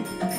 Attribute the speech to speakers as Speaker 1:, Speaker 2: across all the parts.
Speaker 1: Hare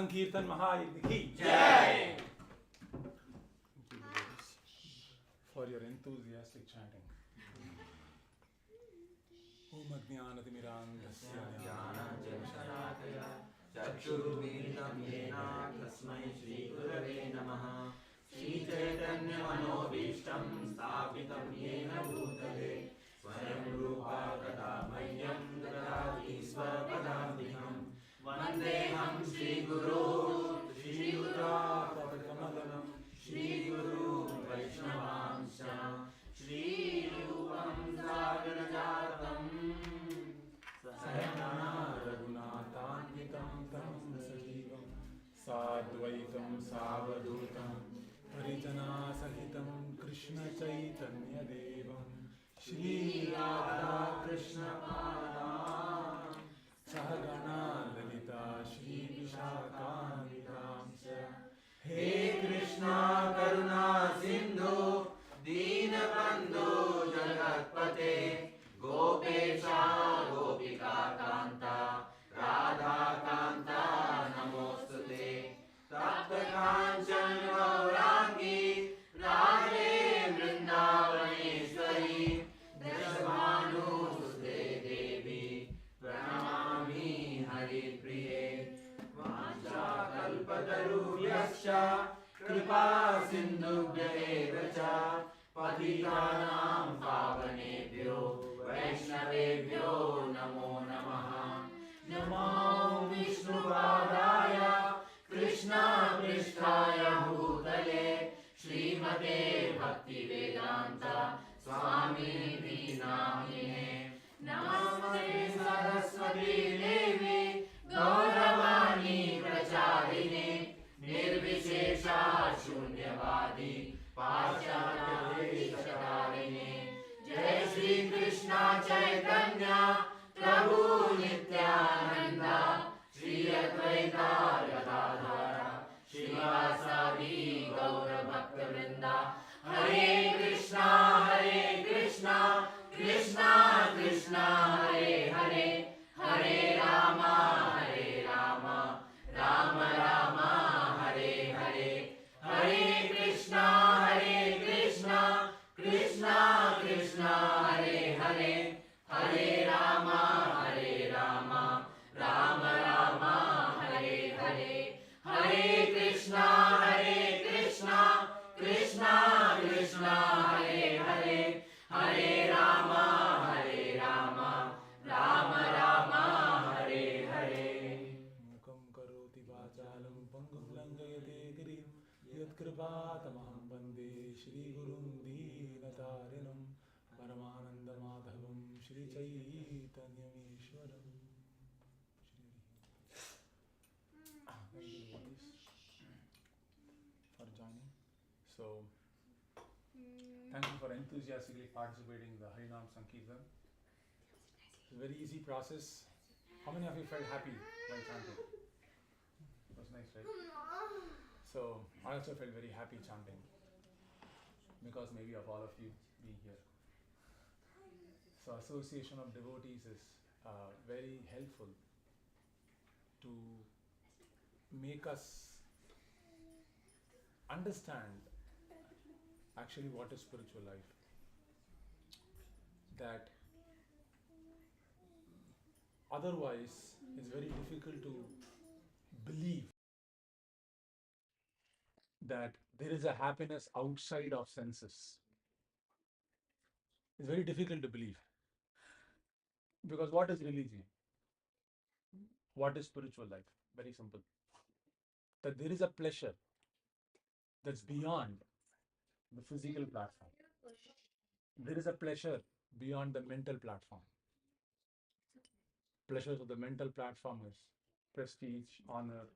Speaker 1: Sankirtan Mahayagni ki
Speaker 2: Jai!
Speaker 1: For your enthusiastic chanting. Om Ajnanatimirandhasya
Speaker 2: Jnananjana Chakshurumilitam Yena Tasmai Shri Gurave Namaha Shri Chaitanya Manobhishtam Sthapitam Yena Bhutale Swayam Rupa Kada Mahyam Dadati Swapadadikam Vandeham Shri Guru Shri Yuta Padakamalam Shri Guru Vaishnavansha Shri Rupam Sagarajatam Sayana
Speaker 1: Raghunathanitam Tam Sajivam Sadvaitam Savadutam Parijana Sahitam Krishna Chaitanya Devam Shri Radha Krishna Pada Sahagana Lalita Shri Vishakanitamsa
Speaker 2: He Krishna Karuna Sindhu Deenabandhu Jagatpate Gopesha Gopika Kanta Radha Kanta Namostute Tapta Kanchan Gaurangi Radhe Vrindavaneshwari Dashabhanu Sute Devi Pranamami Hari Priye Vancha Kalpatarubhyascha Kripa Sindhubhya eva cha Patitanam Pavanebhyo Vaishnavebhyo Namo Namaha Namo Vishnupadaya Krishna Pristhaya Bhutale Srimate Bhaktivedanta Swami Namine Namaste Saraswati Devi Gauravani Pracharine Nirvishesha Shunyavadi Pashatarine Jai Shri Krishna Chaitanya Prabhu Nityananda Shri Advaita Gadadhara Srivasadi Gaura Bhakta Vrinda Hare Krishna Krishna Krishna Hare Hare Hare Rama Rama Rama Hare Hare Hare Krishna Krishna Krishna Hare Hare Hare Rama Rama Rama Hare Hare Hare Krishna Krishna Krishna Hare Hare Hare Rama Rama Rama Hare Hare
Speaker 1: Mukam karoti vachalam pangam langayate girim Yatkripatamaham Bande Shri Gurum Deenatarinam Paramananda Madhavam Shri Chaitanyam Ishwaram. Thank you devotees for joining. So, thank you for enthusiastically participating in the Harinam Sankirtan. It's a very easy process. How many of you felt happy while chanting? It was nice, right? So, I also felt very happy chanting because maybe of all of you being here. So, association of devotees is very helpful to make us understand actually what is spiritual life. That otherwise it's very difficult to believe that there is a happiness outside of senses. It's very difficult to believe. Because what is religion? What is spiritual life? Very simple. That there is a pleasure that's beyond the physical platform. There is a pleasure beyond the mental platform. Pleasures of the mental platform is prestige, honor,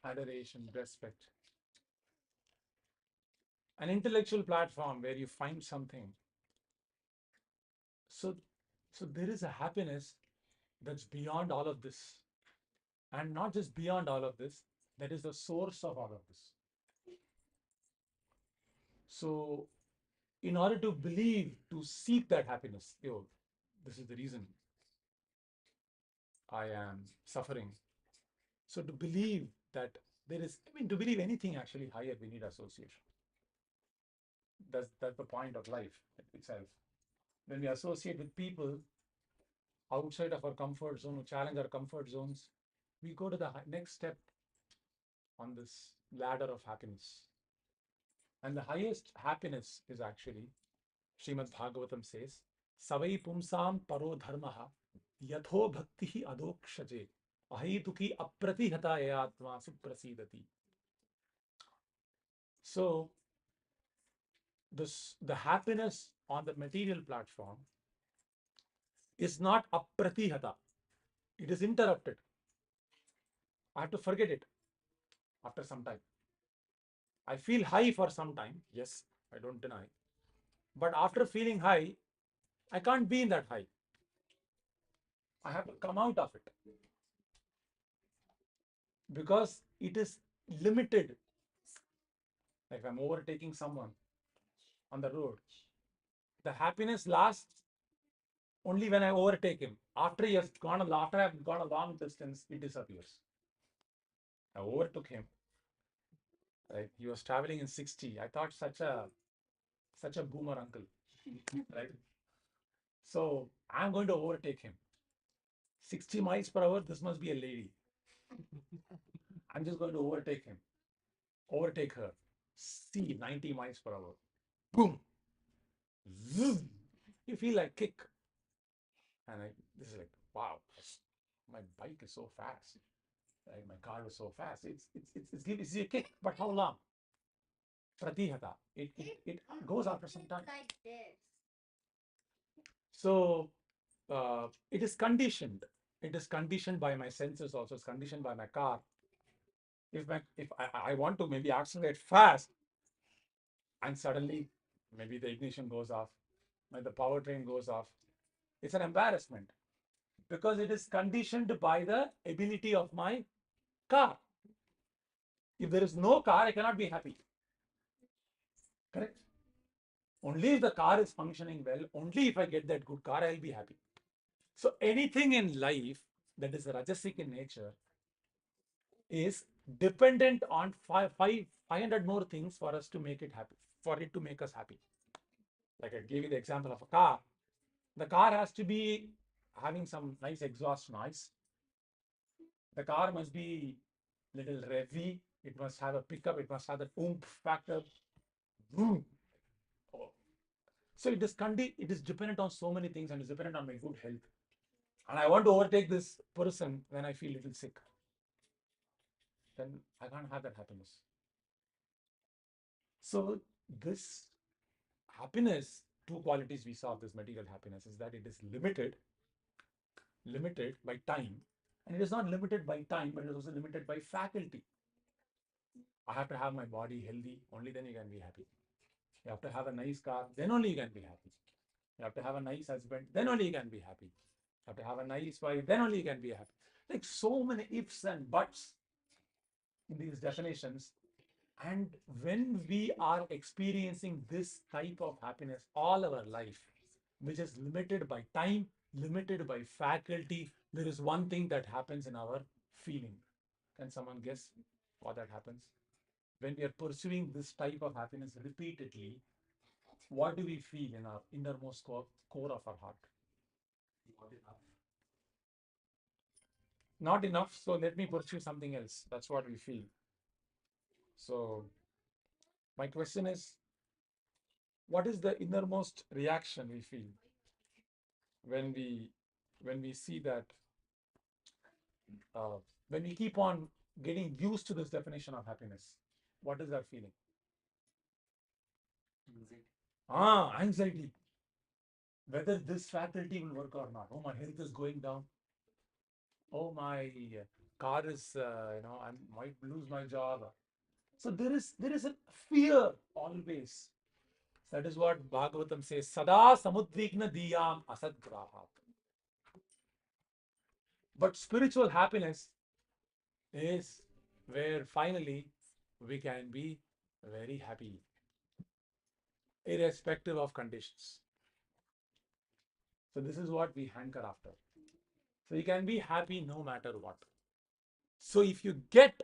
Speaker 1: adoration, respect. An intellectual platform where you find something. So there is a happiness that's beyond all of this. And not just beyond all of this, that is the source of all of this. So in order to believe, to seek that happiness, this is the reason I am suffering. So to believe that there is, to believe anything actually higher, we need association. That's the point of life itself. When we associate with people outside of our comfort zone, who challenge our comfort zones, we go to the next step on this ladder of happiness. And the highest happiness is actually, Srimad Bhagavatam says, Savai pumsam paro dharmaha yatho bhakti adokshaje ahituki apratihata yatma suprasidati. So the happiness on the material platform is not apratihata. It is interrupted. I have to forget it after some time. I feel high for some time. Yes, I don't deny. But after feeling high, I can't be in that high. I have to come out of it because it is limited. Like if I'm overtaking someone on the road, the happiness lasts only when I overtake him. After I've gone a long distance, it disappears. I overtook him. Right? He was traveling in 60. I thought such a boomer uncle. Right? So I'm going to overtake him. 60 miles per hour, this must be a lady. I'm just going to overtake her. See, 90 miles per hour. Boom. Zoom. You feel like kick. And this is like, wow, my bike is so fast. Right? My car is so fast. It's gives you a kick, but how long? Pratihata. It goes after some time.
Speaker 2: Like this.
Speaker 1: So it is conditioned. It is conditioned by my senses also. It's conditioned by my car. If I want to maybe accelerate fast, and suddenly maybe the ignition goes off, maybe the powertrain goes off, it's an embarrassment because it is conditioned by the ability of my car. If there is no car, I cannot be happy. Correct? Only if the car is functioning well, only if I get that good car, I'll be happy. So anything in life that is rajasic in nature is dependent on 500 more things for us to make it happy, for it to make us happy. Like I gave you the example of a car. The car has to be having some nice exhaust noise. The car must be little revvy. It must have a pickup. It must have that oomph factor. Vroom. Oh. So it is dependent on so many things and it's dependent on my good health. And I want to overtake this person when I feel a little sick. Then I can't have that happiness. So this happiness, two qualities we saw of this material happiness is that it is limited by time. And it is not limited by time, but it is also limited by faculty. I have to have my body healthy, only then you can be happy. You have to have a nice car, then only you can be happy. You have to have a nice husband, then only you can be happy. You have to have a nice wife, then only you can be happy. Like so many ifs and buts in these definitions. And when we are experiencing this type of happiness all our life, which is limited by time, limited by faculty, there is one thing that happens in our feeling. Can someone guess what that happens? When we are pursuing this type of happiness repeatedly, what do we feel in our innermost core of our heart? Not enough. Not enough, so let me pursue something else. That's what we feel. So, my question is, what is the innermost reaction we feel when we see that when we keep on getting used to this definition of happiness? What is that feeling? Anxiety. Whether this faculty will work or not. Oh, my health is going down. Oh, my car is, I might lose my job. So there is a fear always. That is what Bhagavatam says. Sada samudvigna diyam asadgrahat. But spiritual happiness is where finally we can be very happy, irrespective of conditions. So this is what we hanker after. So you can be happy no matter what. So if you get,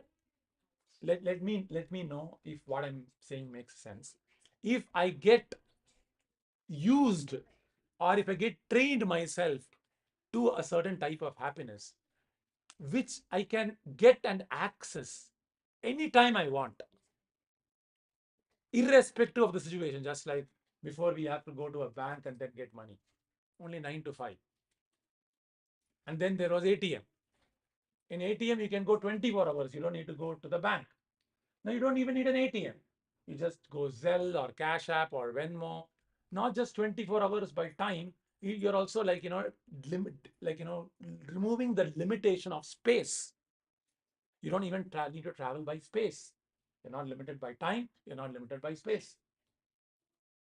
Speaker 1: let me know if what I'm saying makes sense. If I get used, or if I get trained myself to a certain type of happiness, which I can get and access anytime I want, irrespective of the situation, just like before we have to go to a bank and then get money, only 9 to 5. And then there was ATM. In ATM, you can go 24 hours. You don't need to go to the bank. Now you don't even need an ATM. You just go Zelle or Cash App or Venmo. Not just 24 hours by time. You're also like, limit, like, removing the limitation of space. You don't even need to travel by space. You're not limited by time. You're not limited by space.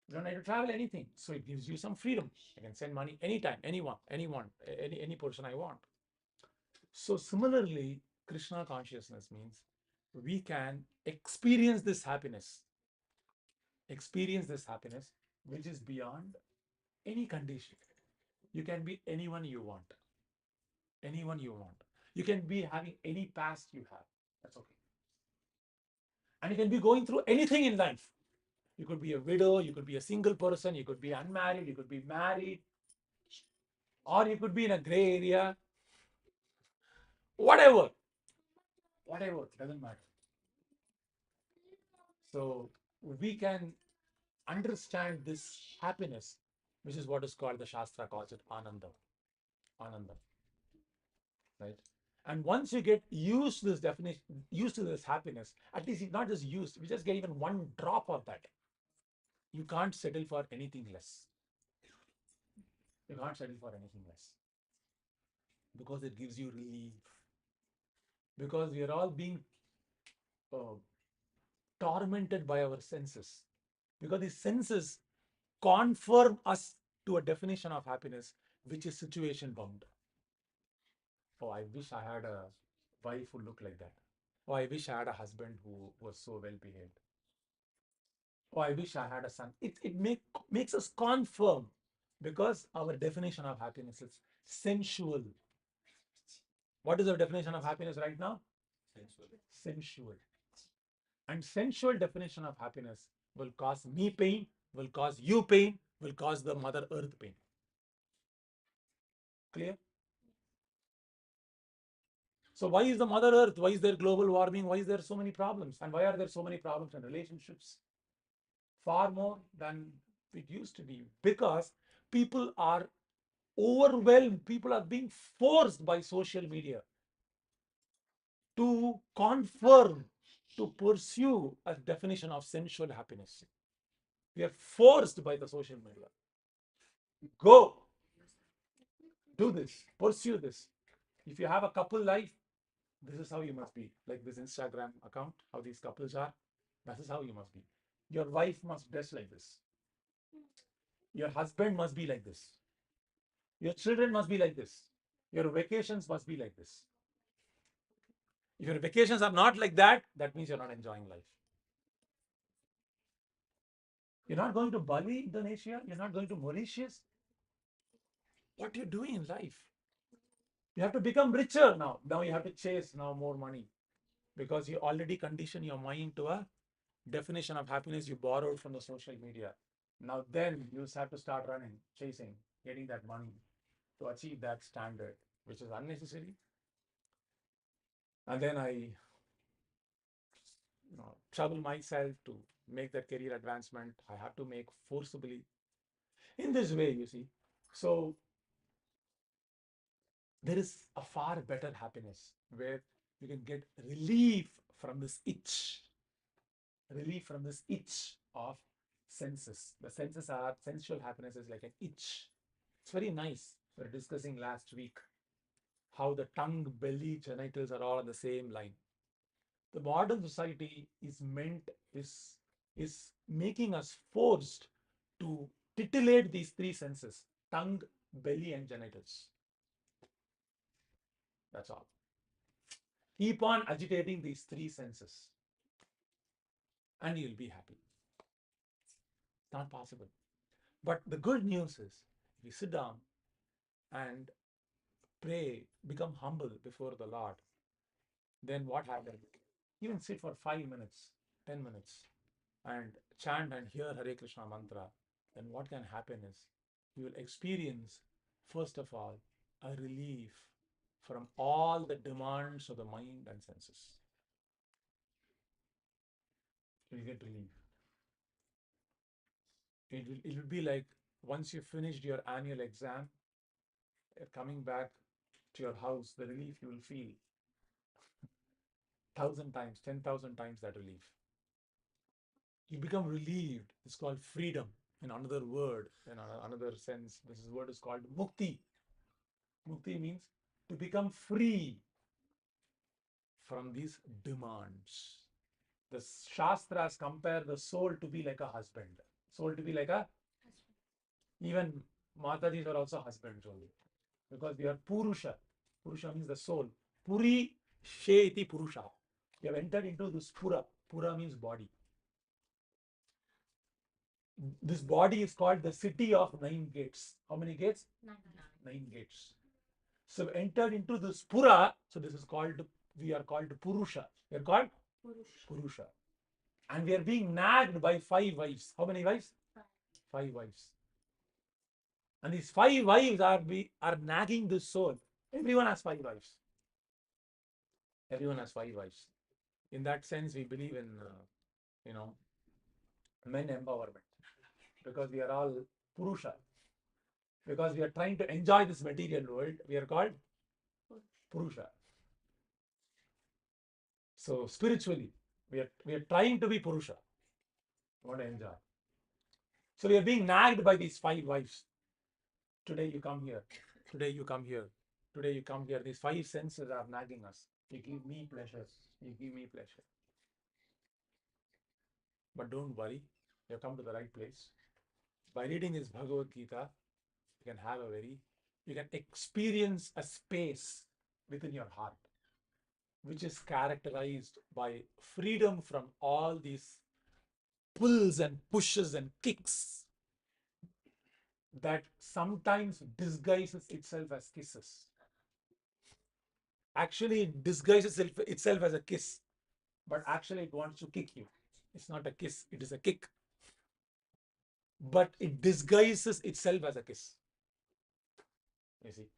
Speaker 1: You don't need to travel anything. So it gives you some freedom. I can send money anytime, anyone, any person I want. So similarly, Krishna consciousness means we can experience this happiness, which is beyond any condition. You can be anyone you want, anyone you want. You can be having any past you have. That's okay. And you can be going through anything in life. You could be a widow, you could be a single person, you could be unmarried, you could be married, or you could be in a gray area. Whatever, whatever, doesn't matter. So we can understand this happiness, which is what is called, the Shastra calls it Ananda. Ananda, right? And once you get used to this definition, used to this happiness, at least it's not just used, we just get even one drop of that. You can't settle for anything less. You can't settle for anything less because it gives you relief. Because we are all being uh, tormented by our senses. Because these senses conform us to a definition of happiness which is situation bound. Oh, I wish I had a wife who looked like that. Oh, I wish I had a husband who was so well behaved. Oh, I wish I had a son. Makes us confirm because our definition of happiness is sensual. What is our definition of happiness right now? Sensual. Sensual. And sensual definition of happiness will cause me pain, will cause you pain, will cause the Mother Earth pain. Clear? So why is the Mother Earth? Why is there global warming? Why is there so many problems? And why are there so many problems in relationships? Far more than it used to be. Because people are overwhelmed. People are being forced by social media to confirm, to pursue a definition of sensual happiness. We are forced by the social media. Go, do this, pursue this. If you have a couple life, this is how you must be. Like this Instagram account, how these couples are, that is how you must be. Your wife must dress like this. Your husband must be like this. Your children must be like this. Your vacations must be like this. If your vacations are not like that, that means you're not enjoying life. You're not going to Bali, Indonesia. You're not going to Mauritius. What are you doing in life? You have to become richer now. Now you have to chase now more money because you already conditioned your mind to a definition of happiness you borrowed from the social media. Now then you just have to start running, chasing, getting that money to achieve that standard, which is unnecessary. And then I trouble myself to make that career advancement. I have to make forcibly in this way, you see. So there is a far better happiness where you can get from this itch, relief from this itch of senses. The senses are sensual happiness is like an itch. It's very nice. We were discussing last week how the tongue, belly, genitals are all on the same line. The modern society is making us forced to titillate these three senses: tongue, belly, and genitals. That's all. Keep on agitating these three senses and you'll be happy. It's not possible. But the good news is, if you sit down and pray, become humble before the Lord, then what happens? Even sit for 5 minutes, 10 minutes, and chant and hear Hare Krishna mantra, then what can happen is you will experience, first of all, a relief from all the demands of the mind and senses. You get relief. It will be like once you finished your annual exam, coming back to your house, the relief you will feel 1,000 times, 10,000 times that relief. You become relieved. It's called freedom. In another word, in another sense, this word is called mukti. Mukti means to become free from these demands. The Shastras compare the soul to be like a husband. Soul to be like a even Matajis are also husbands only. Because we are Purusha. Purusha means the soul. Puri Sheti Purusha. We have entered into this Pura. Pura means body. This body is called the city of 9 gates. How many gates? 9 gates. So we entered into this Pura. So this is called, we are called Purusha. We are called Purusha. And we are being nagged by 5 wives. How many wives? 5 wives. And these 5 wives are nagging this soul. Everyone has 5 wives. Everyone has 5 wives. In that sense, we believe in, men empowerment. Because we are all Purusha. Because we are trying to enjoy this material world, we are called Purusha. So spiritually, we are trying to be Purusha. We want to enjoy. So we are being nagged by these 5 wives. Today you come here. Today you come here. Today you come here. These 5 senses are nagging us. You give me pleasure. You give me pleasure. But don't worry. You have come to the right place. By reading this Bhagavad Gita, you can experience a space within your heart, which is characterized by freedom from all these pulls and pushes and kicks that sometimes disguises itself as kisses. Actually, it disguises itself as a kiss, but actually it wants to kick you. It's not a kiss, it is a kick. But it disguises itself as a kiss. You see?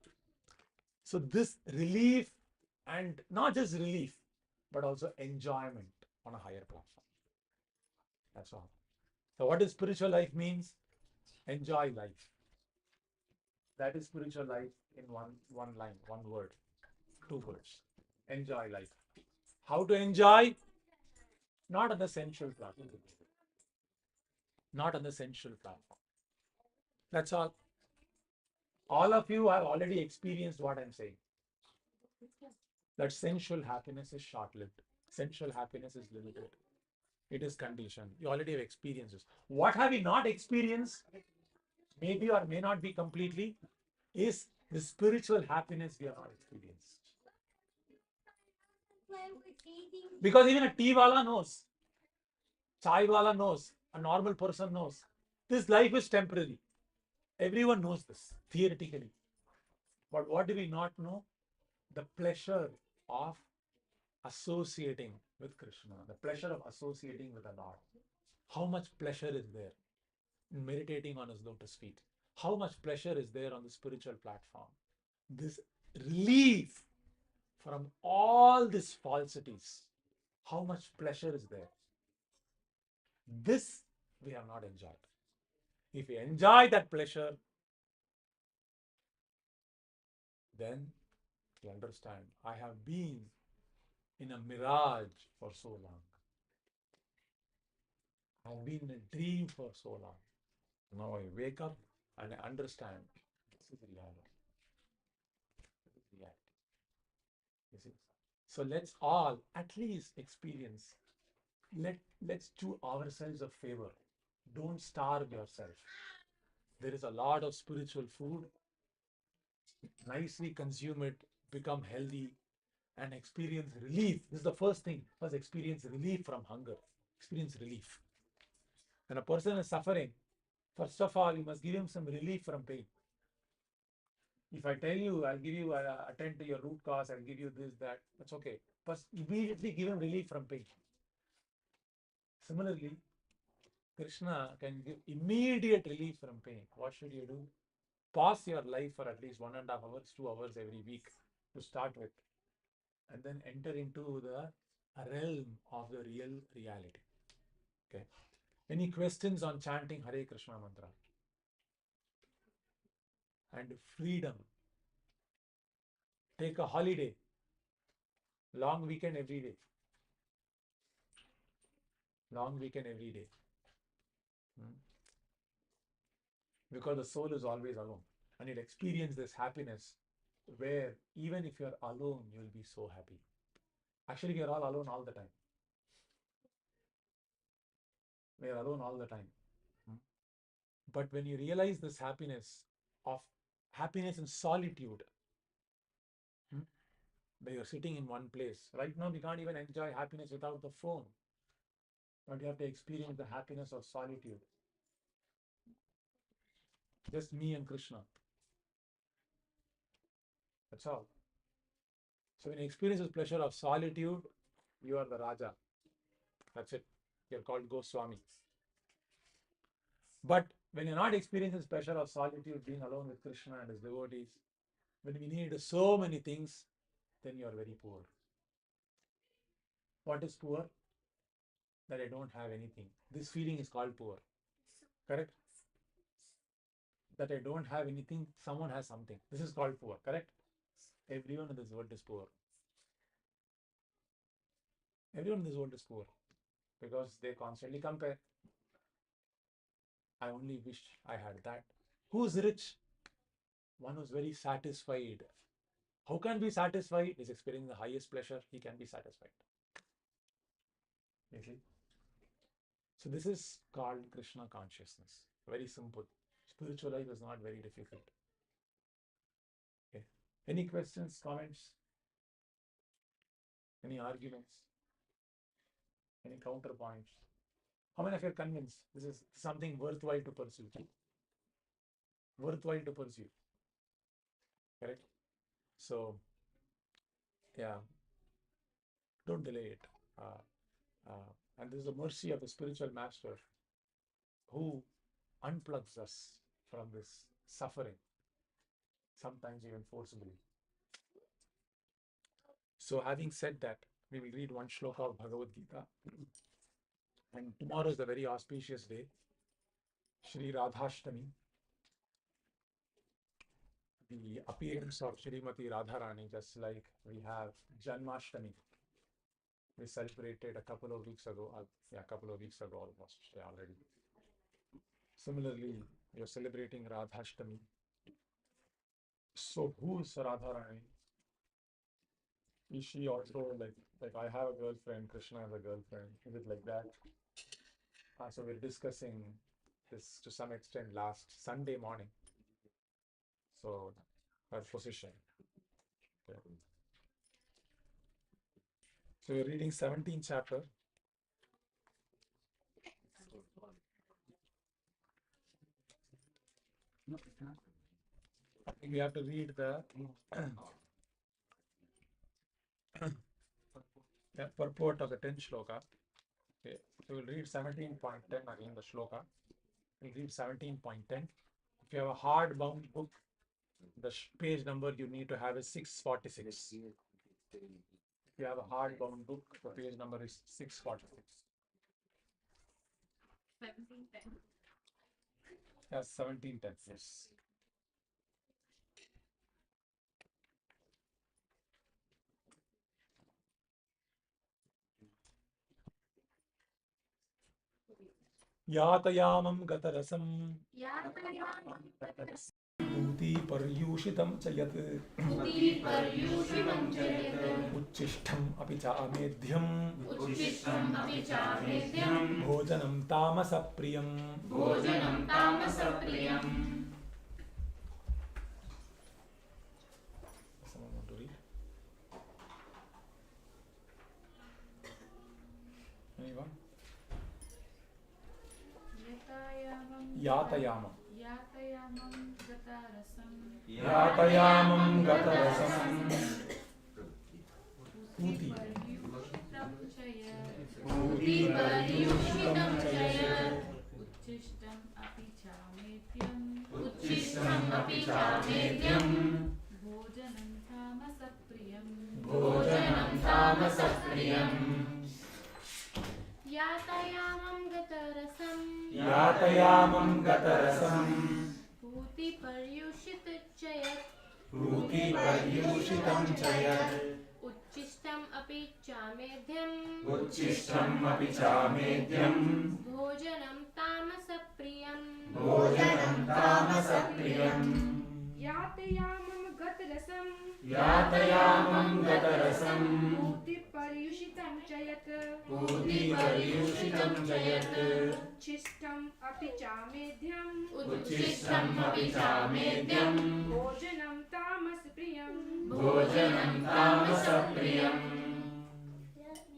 Speaker 1: So this relief, and not just relief, but also enjoyment on a higher platform. That's all. So what does spiritual life means? Enjoy life. That is spiritual life in one line, one word, 2 words. Enjoy life. How to enjoy? Not on the sensual platform. Not on the sensual platform. That's all. All of you have already experienced what I'm saying. That sensual happiness is short-lived. Sensual happiness is limited. It is conditioned. You already have experienced this. What have you not experienced? Maybe or may not be completely, is the spiritual happiness we have not experienced. Because even a tea wala knows, chai wala knows, a normal person knows, this life is temporary. Everyone knows this, theoretically. But what do we not know? The pleasure of associating with Krishna, the pleasure of associating with the Lord. How much pleasure is there in meditating on his lotus feet? How much pleasure is there on the spiritual platform? This relief from all these falsities. How much pleasure is there? This we have not enjoyed. If we enjoy that pleasure, then you understand, I have been in a mirage for so long. I've been in a dream for so long. Now I wake up and I understand this is reality. This is reality. You see? So let's all at least experience. Let's do ourselves a favor. Don't starve yourself. There is a lot of spiritual food. Nicely consume it, become healthy, and experience relief. This is the first thing. First, experience relief from hunger. Experience relief. When a person is suffering, first of all, you must give him some relief from pain. If I tell you, I'll give you, attend to your root cause, I'll give you this, that, that's okay. But immediately give him relief from pain. Similarly, Krishna can give immediate relief from pain. What should you do? Pause your life for at least 1.5 hours, 2 hours every week to start with, and then enter into the realm of the real reality. Okay. Any questions on chanting Hare Krishna mantra? And freedom. Take a holiday. Long weekend every day. Long weekend every day. Because the soul is always alone. And you'll experience this happiness where even if you're alone, you'll be so happy. Actually, we are all alone all the time. We are alone all the time. But when you realize this happiness of happiness in solitude, where you're sitting in one place. Right now, we can't even enjoy happiness without the phone. But you have to experience the happiness of solitude. Just me and Krishna. That's all. So when you experience the pleasure of solitude, you are the Raja. That's it. You're called Goswami. But when you're not experiencing this pleasure of solitude, being alone with Krishna and his devotees, when we need so many things, then you are very poor. What is poor? That I don't have anything. This feeling is called poor. Correct? That I don't have anything, someone has something. This is called poor. Correct? Everyone in this world is poor. Everyone in this world is poor because they constantly compare. I only wish I had that. Who's rich? One who's very satisfied. How can be satisfied? He's experiencing the highest pleasure. He can be satisfied. You see? So this is called Krishna consciousness. Very simple. Spiritual life is not very difficult. Okay. Any questions, comments? Any arguments? Any counterpoints? How many of you are convinced this is something worthwhile to pursue? Worthwhile to pursue. Correct? So, yeah, don't delay it. And this is the mercy of the spiritual master who unplugs us from this suffering, sometimes even forcibly. So having said that, we will read one shloka of Bhagavad Gita. And tomorrow is a very auspicious day, Shri Radhashtami, the appearance of Shrimati Radharani, just like we have Janmashtami. We celebrated a couple of weeks ago, almost already. Similarly, you're celebrating Radhashtami. So who's Radharani? Is she also like I have a girlfriend, Krishna has a girlfriend? Is it like that? So we're discussing this to some extent last Sunday morning. So her position. Okay. So we're reading 17th chapter. I think we have to read the purport of the 10th shloka. Okay, so we'll read 17.10 again, the shloka. We'll read 17.10. If you have a hard-bound book, the page number you need to have is 646. If you have a hard-bound book, the page number is 646.
Speaker 2: 1710.
Speaker 1: Yes, 1710. Yes. यातयामं गतरसं भूति पर्यूषितं च यत् उच्छिष्टम् अपि चामेध्यं भोजनं तामसप्रियम् Someone want to read? Anyone? Yatayamam.
Speaker 3: Yatayamam gatarasam.
Speaker 1: Yatayamam gatarasam. Puti.
Speaker 3: Paryushitam chaya.
Speaker 2: Puti paryushitam chaya.
Speaker 3: Uchishtam api chametyam.
Speaker 2: Uchishtam api chamedyam.
Speaker 3: Bhojanam tamasapriyam.
Speaker 2: Bhojanam tamasapriyam.
Speaker 4: Yatayamam gatarasam.
Speaker 1: Yatayamam gatarasam.
Speaker 4: Puti paryushitachayat.
Speaker 1: Puti paryushitam chayat.
Speaker 4: Uchishtam api chamedhyam.
Speaker 1: Uchishtam api chamedyam.
Speaker 4: Bhojanam tamasapriyam.
Speaker 1: Bhojanam tamasapriyam.
Speaker 5: Yatayamam gatarasam.
Speaker 1: Yatayamam gatarasam.
Speaker 5: Puti paryushitam chayat.
Speaker 1: Puti paryushitam chayat.
Speaker 5: Uchishtam api chamedhyam.
Speaker 2: Uchishtam api chamedyam.
Speaker 5: Bhojanam tamaspriyam.
Speaker 2: Bhojanam tamasapriyam.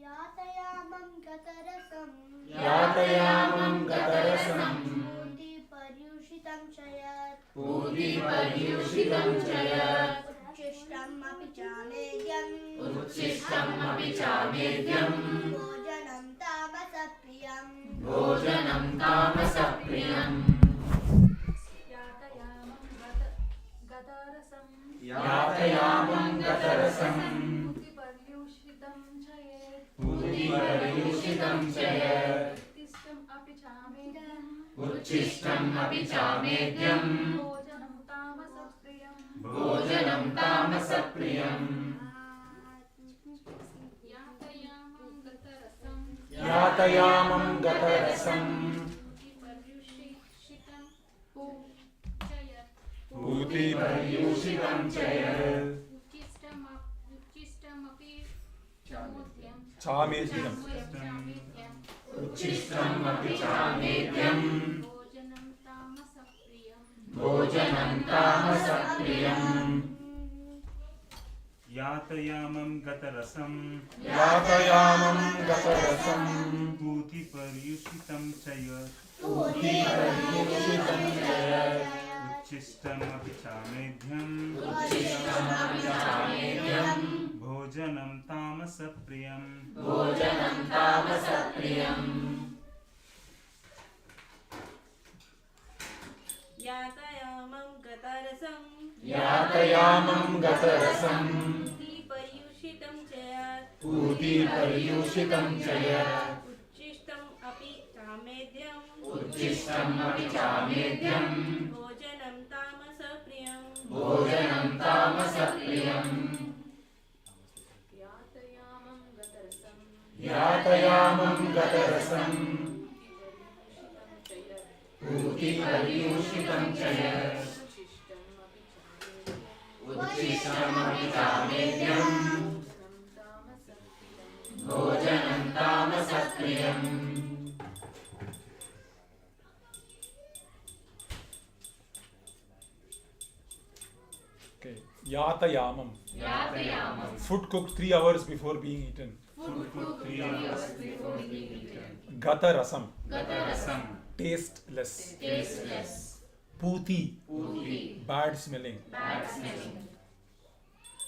Speaker 4: Yatayamam gatarasam.
Speaker 1: Yatayamam gatarasam.
Speaker 4: Puti paryushitam chayat.
Speaker 2: Puti paryushitam chayat.
Speaker 4: Uchishtam api chamedyam.
Speaker 2: Uchishtam api chamedyam.
Speaker 4: Bhojanam tamasapriyam.
Speaker 2: Bhojanam tamasapriyam.
Speaker 3: Yatayamam gatarasam.
Speaker 1: Yatayamam gatarasam.
Speaker 3: Puti paryushitam chayat.
Speaker 1: Puti paryushitam chayat.
Speaker 3: Uchishtam api chamedyam.
Speaker 2: Uchishtam api chamedyam.
Speaker 3: Bhojanam tamasapriyam.
Speaker 2: Bhojanam tamasapriyam.
Speaker 3: Yatayamam gatarasam.
Speaker 1: Yatayamam gatarasam.
Speaker 3: Puti paryushitam chayat.
Speaker 1: Puti paryushitam chayat.
Speaker 3: Uchishtam api chamedyam.
Speaker 1: Chamedyam.
Speaker 2: Uchishtam api chamedyam.
Speaker 3: Bhojanam tamasapriyam.
Speaker 2: Bhojanam tamasapriyam.
Speaker 6: यातयामं गतरसं
Speaker 1: Yatayamam gatarasam.
Speaker 6: पूति पर्युषितं च यत्
Speaker 1: Puti paryushitam chayat.
Speaker 6: उच्छिष्टमपि चामेध्यम्
Speaker 2: Uchishtam api chamedyam.
Speaker 6: भोजनं तामसप्रियम्
Speaker 2: Bhojanam tamasapriyam.
Speaker 7: यातयामं गतारसं
Speaker 1: Yatayamam gatarasam.
Speaker 7: पुति पर्युषितं चयात्
Speaker 1: Puti paryushitam chayat.
Speaker 7: उच्छिष्टम् अपि चामेद्यम्
Speaker 2: Uchishtam api chamedyam.
Speaker 7: भोजनं तामसप्रियम्
Speaker 2: Bhojanam tamasapriyam.
Speaker 3: Yatayamam gatarasam.
Speaker 1: Yatayamam gatarasam.
Speaker 3: Puti
Speaker 1: Puti paryushitam chayat.
Speaker 2: Uchishtam api chamedyam. Bhojanam tamasapriyam.
Speaker 1: Okay. Yatayamam.
Speaker 2: Yatayamam.
Speaker 1: Food cooked 3 hours before being eaten.
Speaker 2: Food cooked 3 hours before being eaten.
Speaker 1: Gatarasam.
Speaker 2: Gatarasam.
Speaker 1: Tasteless.
Speaker 2: Tasteless.
Speaker 1: Puti.
Speaker 2: Puti.
Speaker 1: Bad smelling.
Speaker 2: Bad smelling.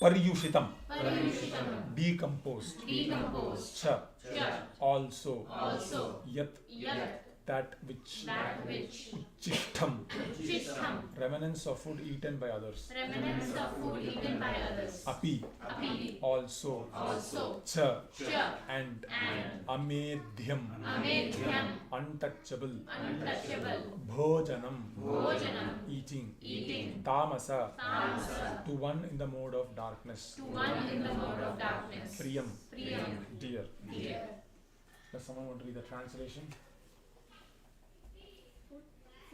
Speaker 1: Paryushitam.
Speaker 2: Paryushitam.
Speaker 1: Decomposed.
Speaker 2: Decomposed.
Speaker 1: Cha.
Speaker 2: Cha.
Speaker 1: Also.
Speaker 2: Also.
Speaker 1: Yat.
Speaker 2: Yat.
Speaker 1: That which.
Speaker 2: That which.
Speaker 1: Chishtam.
Speaker 2: Uchishtam.
Speaker 1: Remnants of food eaten by others.
Speaker 2: Remnants of food eaten by others.
Speaker 1: Api.
Speaker 2: Api.
Speaker 1: Also.
Speaker 2: Also.
Speaker 1: Cha.
Speaker 2: Cha.
Speaker 1: And.
Speaker 2: And.
Speaker 1: Amedhyam.
Speaker 2: Amedhyam.
Speaker 1: Untouchable.
Speaker 2: Untouchable.
Speaker 1: Bhojanam.
Speaker 2: Bhojanam.
Speaker 1: Eating.
Speaker 2: Eating.
Speaker 1: Tamasa.
Speaker 2: Tamasa.
Speaker 1: To one in the mode of darkness.
Speaker 2: To one in the mode of darkness.
Speaker 1: Priyam.
Speaker 2: Priyam.
Speaker 1: Dear.
Speaker 2: Dear.
Speaker 1: Does someone want to read the translation?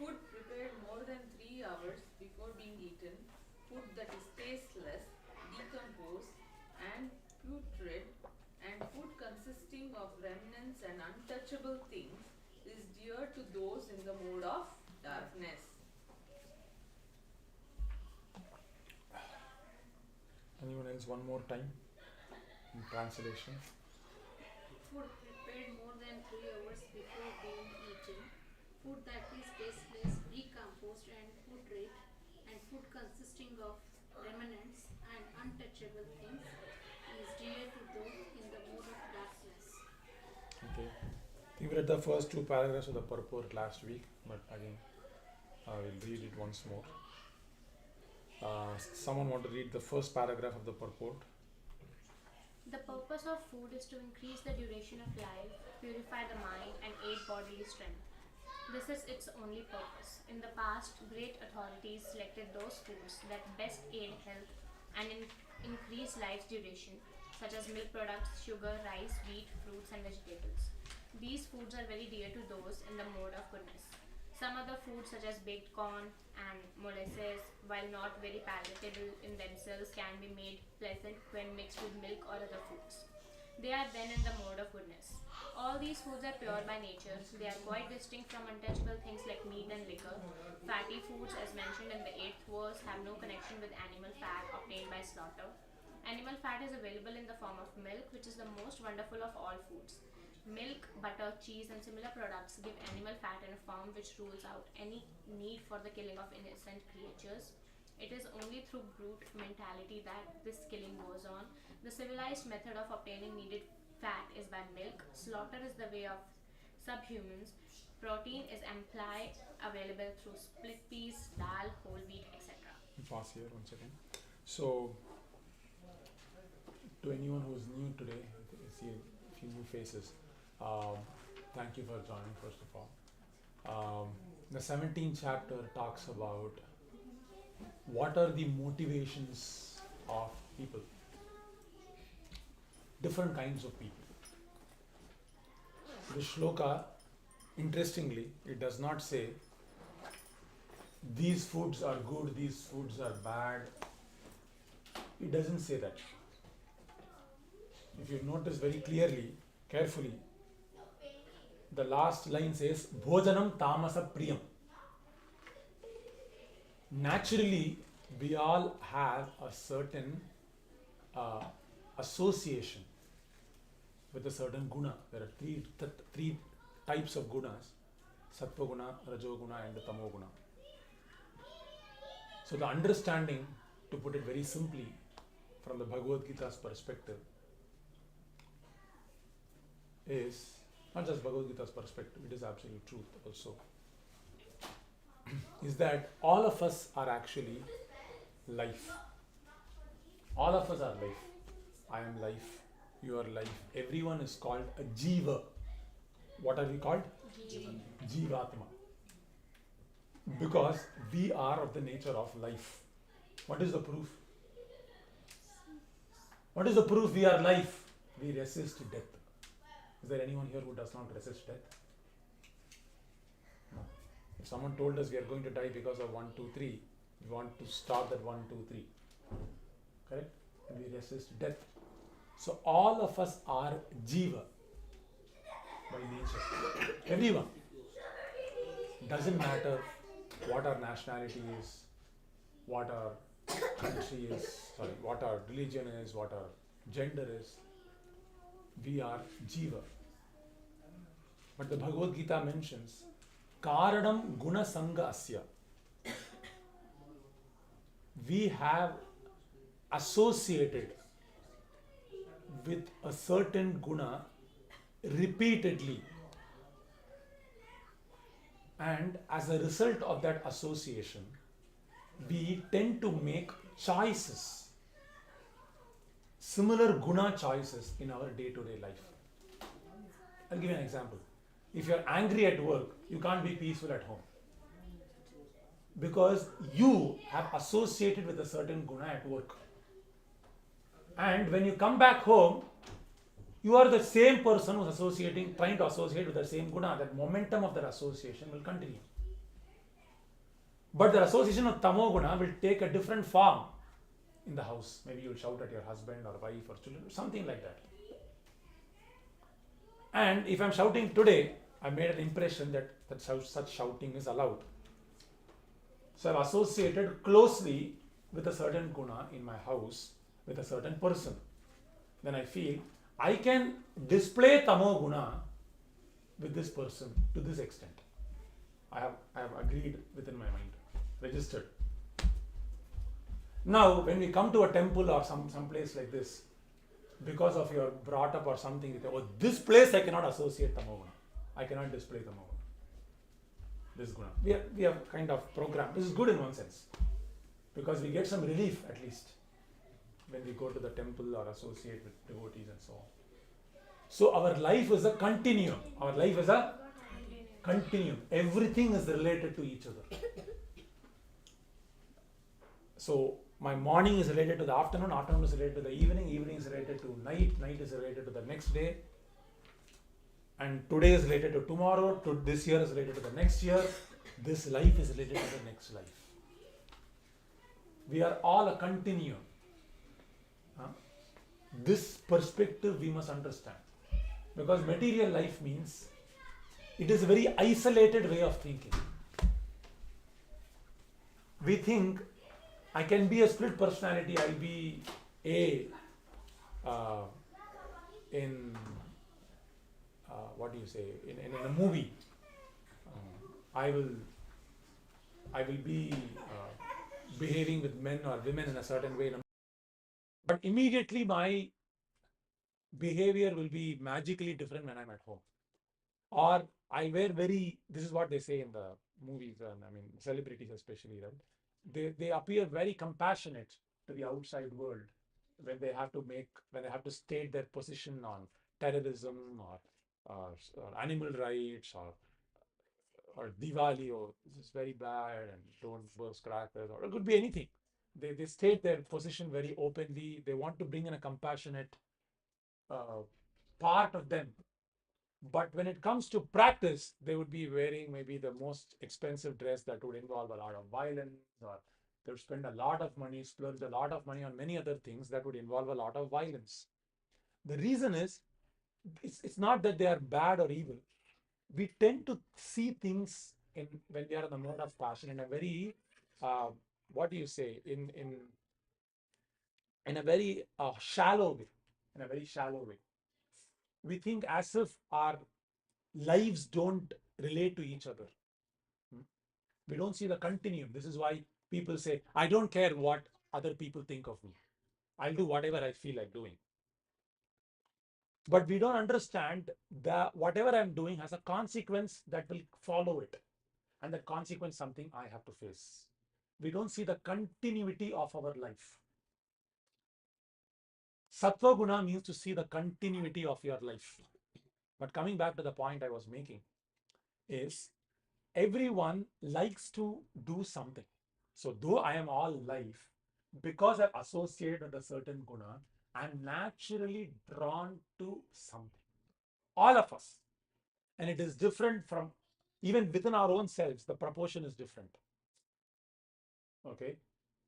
Speaker 8: Food prepared more than 3 hours before being eaten, food that is tasteless, decomposed, and putrid, and food consisting of remnants and untouchable things is dear to those in the mode of darkness.
Speaker 1: Anyone else one more time? In translation.
Speaker 9: Food prepared more than 3 hours before being eaten, food that is tasteless, decomposed, and
Speaker 1: We read the first two paragraphs of the purport last week, but again, I will read it once more. Someone want to read the first paragraph of the purport?
Speaker 3: The purpose of food is to increase the duration of life, purify the mind, and aid bodily strength. This is its only purpose. In the past, great authorities selected those foods that best aid health and increase life's duration, such as milk products, sugar, rice, wheat, fruits, and vegetables. These foods are very dear to those in the mode of goodness. Some other foods, such as baked corn and molasses, while not very palatable in themselves, can be made pleasant when mixed with milk or other foods. They are then in the mode of goodness. All these foods are pure by nature. They are quite distinct from untouchable things like meat and liquor. Fatty foods, as mentioned in the 8th verse, have no connection with animal fat obtained by slaughter. Animal fat is available in the form of milk, which is the most wonderful of all foods. Milk, butter, cheese, and similar products give animal fat in a form which rules out any need for the killing of innocent creatures. It is only through brute mentality that this killing goes on. The civilized method of obtaining needed fat is by milk. Slaughter is the way of subhumans. Protein is amply available through split peas, dal, whole wheat, etc.
Speaker 1: Pause here 1 second. So, to anyone who is new today, I see a few new faces. Thank you for joining, first of all. The 17th chapter talks about what are the motivations of people, different kinds of people. The shloka, interestingly, it does not say these foods are good, these foods are bad. It doesn't say that. If you notice very clearly, carefully, the last line says Bhojanam Tamasa Priyam. Naturally, we all have a certain association with a certain guna. There are three types of gunas: Sattva guna, Rajo guna, and the Tamo guna. So the understanding, to put it very simply, from the Bhagavad Gita's perspective, is not just Bhagavad Gita's perspective, it is absolute truth also, is that all of us are actually life. All of us are life. I am life, you are life. Everyone is called a Jiva. What are we called? Jivatma. Because we are of the nature of life. What is the proof? What is the proof we are life? We resist death. Is there anyone here who does not resist death? No. If someone told us we are going to die because of 1, 2, 3, we want to stop that 1, 2, 3. Correct? And we resist death. So all of us are Jiva by nature. Everyone. Doesn't matter what our nationality is, what our country is, what our religion is, what our gender is. We are Jiva. But the Bhagavad Gita mentions Karanam Guna Sangha Asya. We have associated with a certain guna repeatedly, and as a result of that association, we tend to make choices, similar guna choices in our day-to-day life. I'll give you an example. If you're angry at work, you can't be peaceful at home, because you have associated with a certain guna at work. And when you come back home, you are the same person who's trying to associate with the same guna. That momentum of that association will continue. But the association of Tamo guna will take a different form in the house. Maybe you'll shout at your husband or wife or children, something like that. And if I'm shouting today, I made an impression that such shouting is allowed. So I've associated closely with a certain guna in my house, with a certain person. Then I feel I can display Tamo guna with this person to this extent. I have agreed within my mind, registered. Now, when we come to a temple or some place like this, because of your brought up or something, oh, this place I cannot associate Tamo guna. I cannot display them over. This guna. We have kind of programmed. This is good in one sense, because we get some relief at least when we go to the temple or associate with devotees and so on. So our life is a continuum. Our life is a continuum. Everything is related to each other. So my morning is related to the afternoon, afternoon is related to the evening, evening is related to night, night is related to the next day, and today is related to tomorrow, to this year is related to the next year, this life is related to the next life. We are all a continuum. This perspective we must understand, because material life means it is a very isolated way of thinking. We think I can be a split personality. I'll be in what do you say, in a movie. I will be behaving with men or women in a certain way, but immediately my behavior will be magically different when I'm at home. Or I wear this is what they say in the movies, and I mean celebrities especially, right? They appear very compassionate to the outside world when they have to state their position on terrorism or animal rights or Diwali, or this is very bad and don't burst crackers, or it could be anything. They state their position very openly. They want to bring in a compassionate part of them. But when it comes to practice, they would be wearing maybe the most expensive dress that would involve a lot of violence, or they would spend a lot of money, splurge a lot of money on many other things that would involve a lot of violence. The reason is, it's not that they are bad or evil. We tend to see things when we are in the mode of passion in a very, what do you say, in a very shallow way, in a very shallow way. We think as if our lives don't relate to each other. We don't see the continuum. This is why people say, I don't care what other people think of me. I'll do whatever I feel like doing. But we don't understand that whatever I'm doing has a consequence that will follow it. And that consequence is something I have to face. We don't see the continuity of our life. Sattva guna means to see the continuity of your life. But coming back to the point I was making is, everyone likes to do something. So though I am all life, because I'm associated with a certain guna, I'm naturally drawn to something. All of us. And it is different from, even within our own selves, the proportion is different. Okay?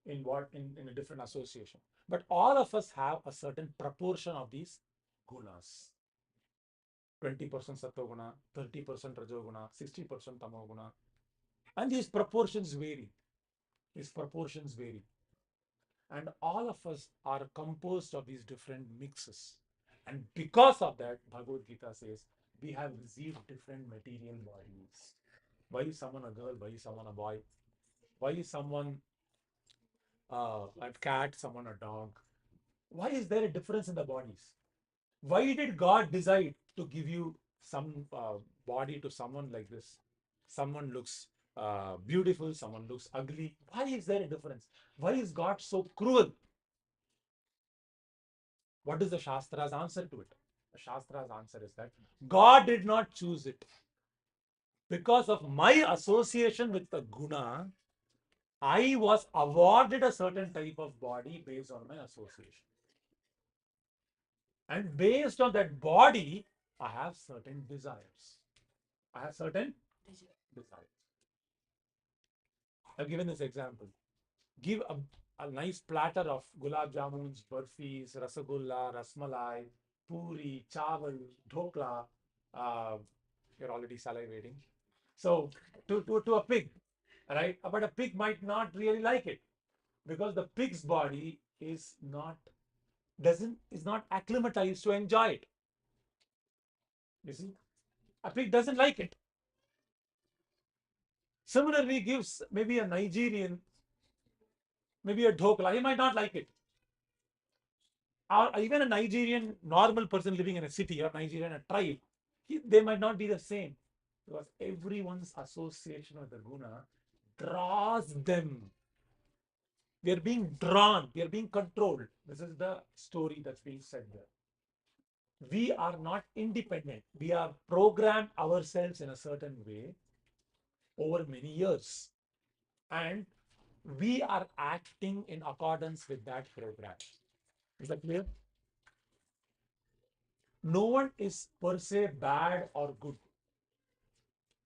Speaker 1: In a different association. But all of us have a certain proportion of these gunas. 20% sattva guna, 30% rajo guna, 60% tamo guna. And these proportions vary. And all of us are composed of these different mixes. And because of that, Bhagavad Gita says, we have received different material bodies. Why is someone a girl? Why is someone a boy? Why is someone a cat, someone a dog? Why is there a difference in the bodies? Why did God decide to give you some body to someone like this? Someone looks beautiful, someone looks ugly. Why is there a difference? Why is God so cruel? What is the Shastra's answer to it? The Shastra's answer is that God did not choose it. Because of my association with the guna, I was awarded a certain type of body based on my association. And based on that body, I have certain desires. I've given this example. Give a nice platter of gulab jamuns, burfis, rasagulla, rasmalai, puri, chawal, dhokla. You're already salivating. So to a pig, right? But a pig might not really like it, because the pig's body is not acclimatized to enjoy it. You see, a pig doesn't like it. Similarly, gives maybe a Nigerian, maybe a dhokla, he might not like it. Or even a Nigerian normal person living in a city, or Nigerian a tribe, they might not be the same. Because everyone's association with the guna draws them. We are being drawn, we are being controlled. This is the story that's being said there. We are not independent. We have programmed ourselves in a certain way over many years. And we are acting in accordance with that program. Is that clear? No one is per se bad or good.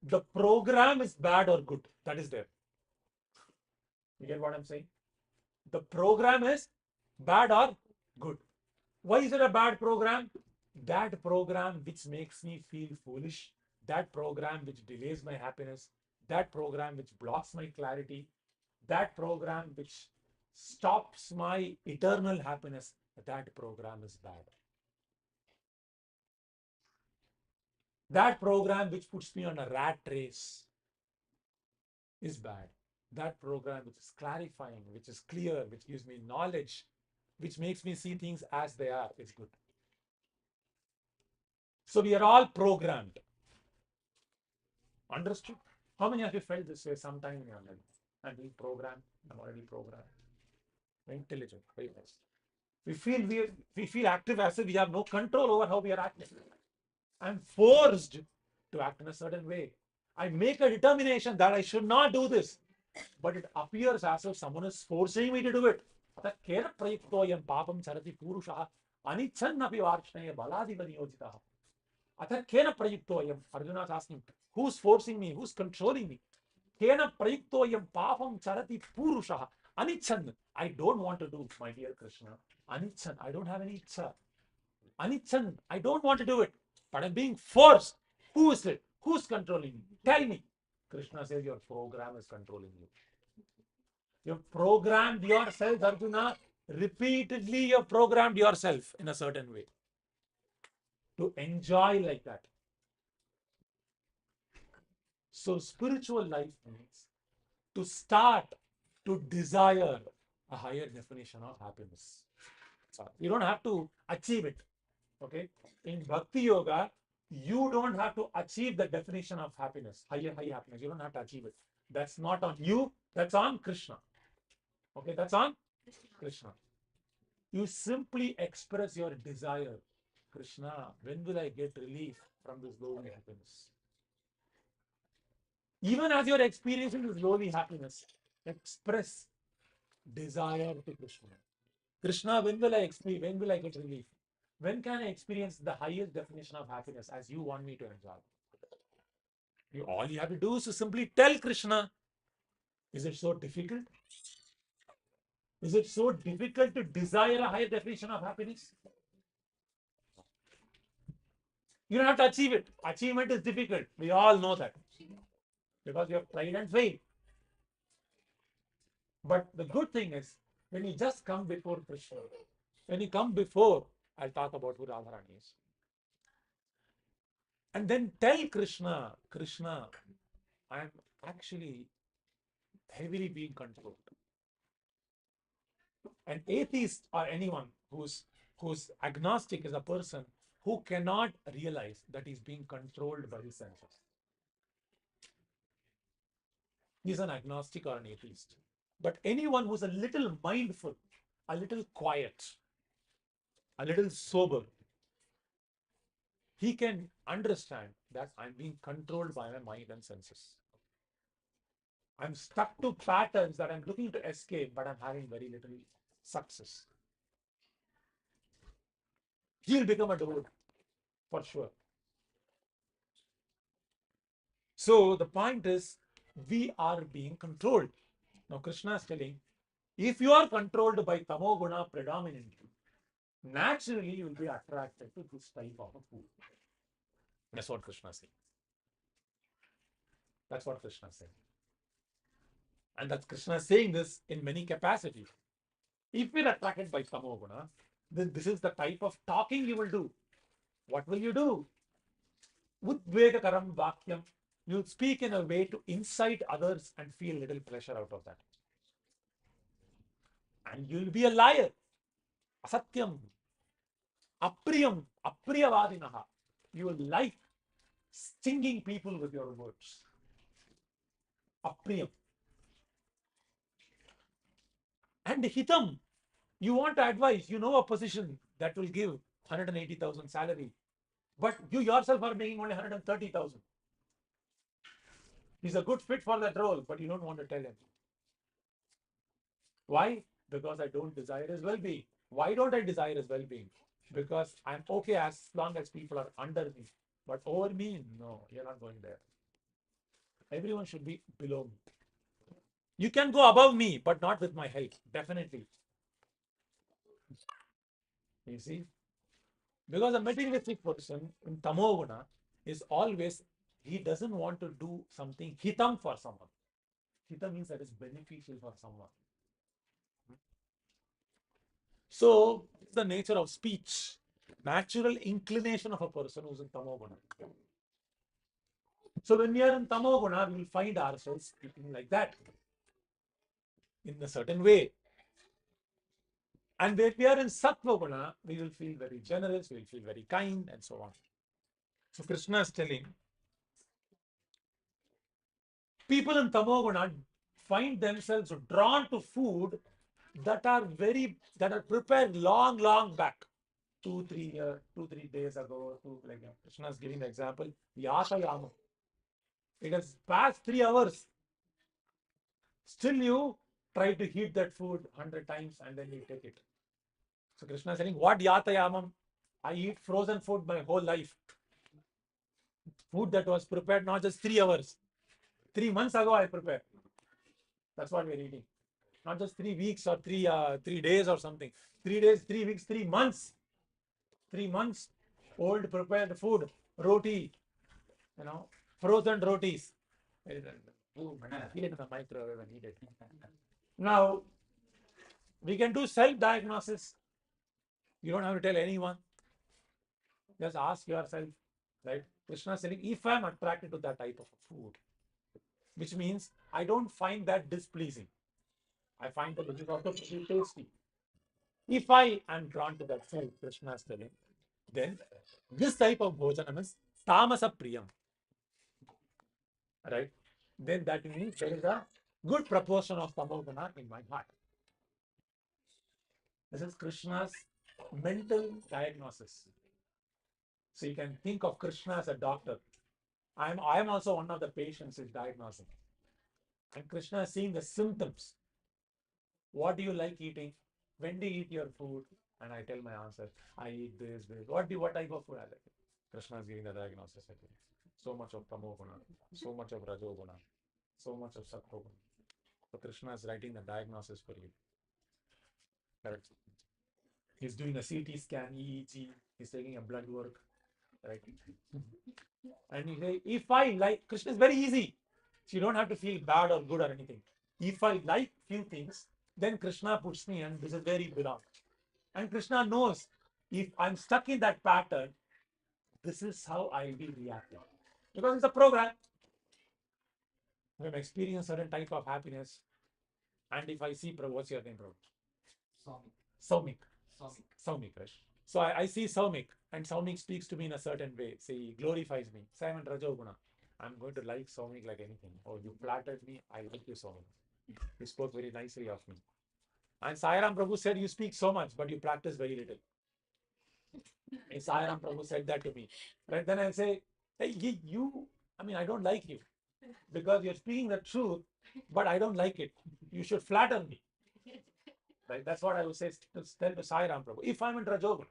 Speaker 1: The program is bad or good. That is there. You get what I'm saying? The program is bad or good. Why is it a bad program? That program which makes me feel foolish, that program which delays my happiness, that program which blocks my clarity, that program which stops my eternal happiness, that program is bad. That program which puts me on a rat race is bad. That program which is clarifying, which is clear, which gives me knowledge, which makes me see things as they are, is good. So we are all programmed. Understood? How many of you felt this way sometime in your life? I'm being programmed. I'm already programmed. Intelligent, very nice. We feel active as if we have no control over how we are acting. I'm forced to act in a certain way. I make a determination that I should not do this, but it appears as if someone is forcing me to do it. Kena prayuktoyam papam charati purusha anichannapi varshneya baladiva niyojitaha. Kena prayuktoyam, Arjuna is asking, who's forcing me? Who's controlling me? Kena prayuktoyam papam charati purusha anichan. I don't want to do, my dear Krishna. Anichan, I don't have any ichha. Anichan, I don't want to do it, but I'm being forced. Who is it? Who's controlling me? Tell me. Krishna says your program is controlling you. You've programmed yourself, Arjuna. Repeatedly, you've programmed yourself in a certain way to enjoy like that. So, spiritual life means to start to desire a higher definition of happiness. You don't have to achieve it. Okay? In Bhakti Yoga, you don't have to achieve the definition of happiness, high happiness. You don't have to achieve it. That's not on you, that's on Krishna. Okay, that's on Krishna. You simply express your desire. Krishna, when will I get relief from this lowly happiness? Even as you're experiencing this lowly happiness, express desire to Krishna. Krishna, when will I get relief? When can I experience the highest definition of happiness as you want me to enjoy? All you have to do is to simply tell Krishna. Is it so difficult? Is it so difficult to desire a higher definition of happiness? You don't have to achieve it. Achievement is difficult. We all know that. Because you have tried and failed. But the good thing is, when you just come before Krishna, when you come before, I'll talk about who Radharani is. And then tell Krishna, Krishna, I am actually heavily being controlled. An atheist or anyone who's agnostic is a person who cannot realize that he's being controlled by his senses. He's an agnostic or an atheist. But anyone who's a little mindful, a little quiet, a little sober, he can understand that I'm being controlled by my mind and senses. I'm stuck to patterns that I'm looking to escape, but I'm having very little success. He'll become a devotee, for sure. So the point is, we are being controlled. Now Krishna is telling, if you are controlled by tamoguna predominantly, naturally you will be attracted to this type of a food. That's what Krishna is saying. That's what Krishna is saying. And that's Krishna saying this in many capacities. If you're attracted by tamoguna, then this is the type of talking you will do. What will you do? Udvegakaram vakyam. You'll speak in a way to incite others and feel little pleasure out of that. And you'll be a liar. Asatyam. Apriyam. Apriyavadinaha. You will lie.
Speaker 10: stinging people with your words. Apriyam. And hitam, you want to advise, you know a position that will give 180,000 salary, but you yourself are making only 130,000. He's a good fit for that role, but you don't want to tell him. Why? Because I don't desire his well-being. Why don't I desire his well-being? Because I'm okay as long as people are under me. But over me, no, you're not going there. Everyone should be below me. You can go above me, but not with my help, definitely. You see? Because a materialistic person in Tamoguna is always, he doesn't want to do something hitam for someone. Hitam means that is beneficial for someone. So, it's the nature of speech, natural inclination of a person who's in Tamoguna. So, when we are in Tamoguna, we will find ourselves speaking like that in a certain way. And when we are in Sattva Guna, we will feel very generous, we will feel very kind, and so on. So, Krishna is telling people in Tamoguna find themselves drawn to food that are prepared long back. 2-3 days ago, like Krishna is giving the example, Yatayama. It has passed 3 hours. Still you try to heat that food 100 times and then you take it. So Krishna is saying, what Yatayamam? I eat frozen food my whole life. Food that was prepared not just 3 hours. 3 months ago I prepared. That's what we're eating. Not just 3 weeks or 3 days or something. 3 days, 3 weeks, 3 months. 3 months old prepared food, roti, frozen rotis. Heat it in the microwave and eat it. Now, we can do self-diagnosis. You don't have to tell anyone. Just ask yourself, right? Krishna is saying, if I'm attracted to that type of food, which means I don't find that displeasing. I find that it is also pretty tasty. If I am drawn to that food, Krishna is telling, then this type of bhojanam is tamasa priyam. Right? Then that means there is a good proportion of tamoguna in my heart. This is Krishna's mental diagnosis. So you can think of Krishna as a doctor. I am also one of the patients who is diagnosing. And Krishna is seeing the symptoms. What do you like eating? When do you eat your food? And I tell my answer. I eat this. What type of food I like? Krishna is giving the diagnosis. So much of tamoguna, so much of rajoguna, so much of sattva. So Krishna is writing the diagnosis for you. Correct. He's doing a CT scan, EEG. He's taking a blood work. Right. And he say, if I like, Krishna is very easy. So you don't have to feel bad or good or anything. If I like few things, then Krishna puts me and this is where he belongs. And Krishna knows if I'm stuck in that pattern, this is how I will react. Because it's a program. When I experience certain type of happiness, and if I see, what's your name, bro? Saumik. Saumik, right? So I see Saumik, and Saumik speaks to me in a certain way. Say, he glorifies me. Simon Rajoguna. I'm going to like Saumik like anything. Oh, you flattered me. I like you, Saumik. You spoke very nicely of me. And Sairam Prabhu said, you speak so much, but you practice very little. And Sairam Prabhu said that to me. Right? Then I say, hey, I don't like you. Because you're speaking the truth, but I don't like it. You should flatter me. Right? That's what I would say to tell to Sairam Prabhu. If I'm in Rajoguna,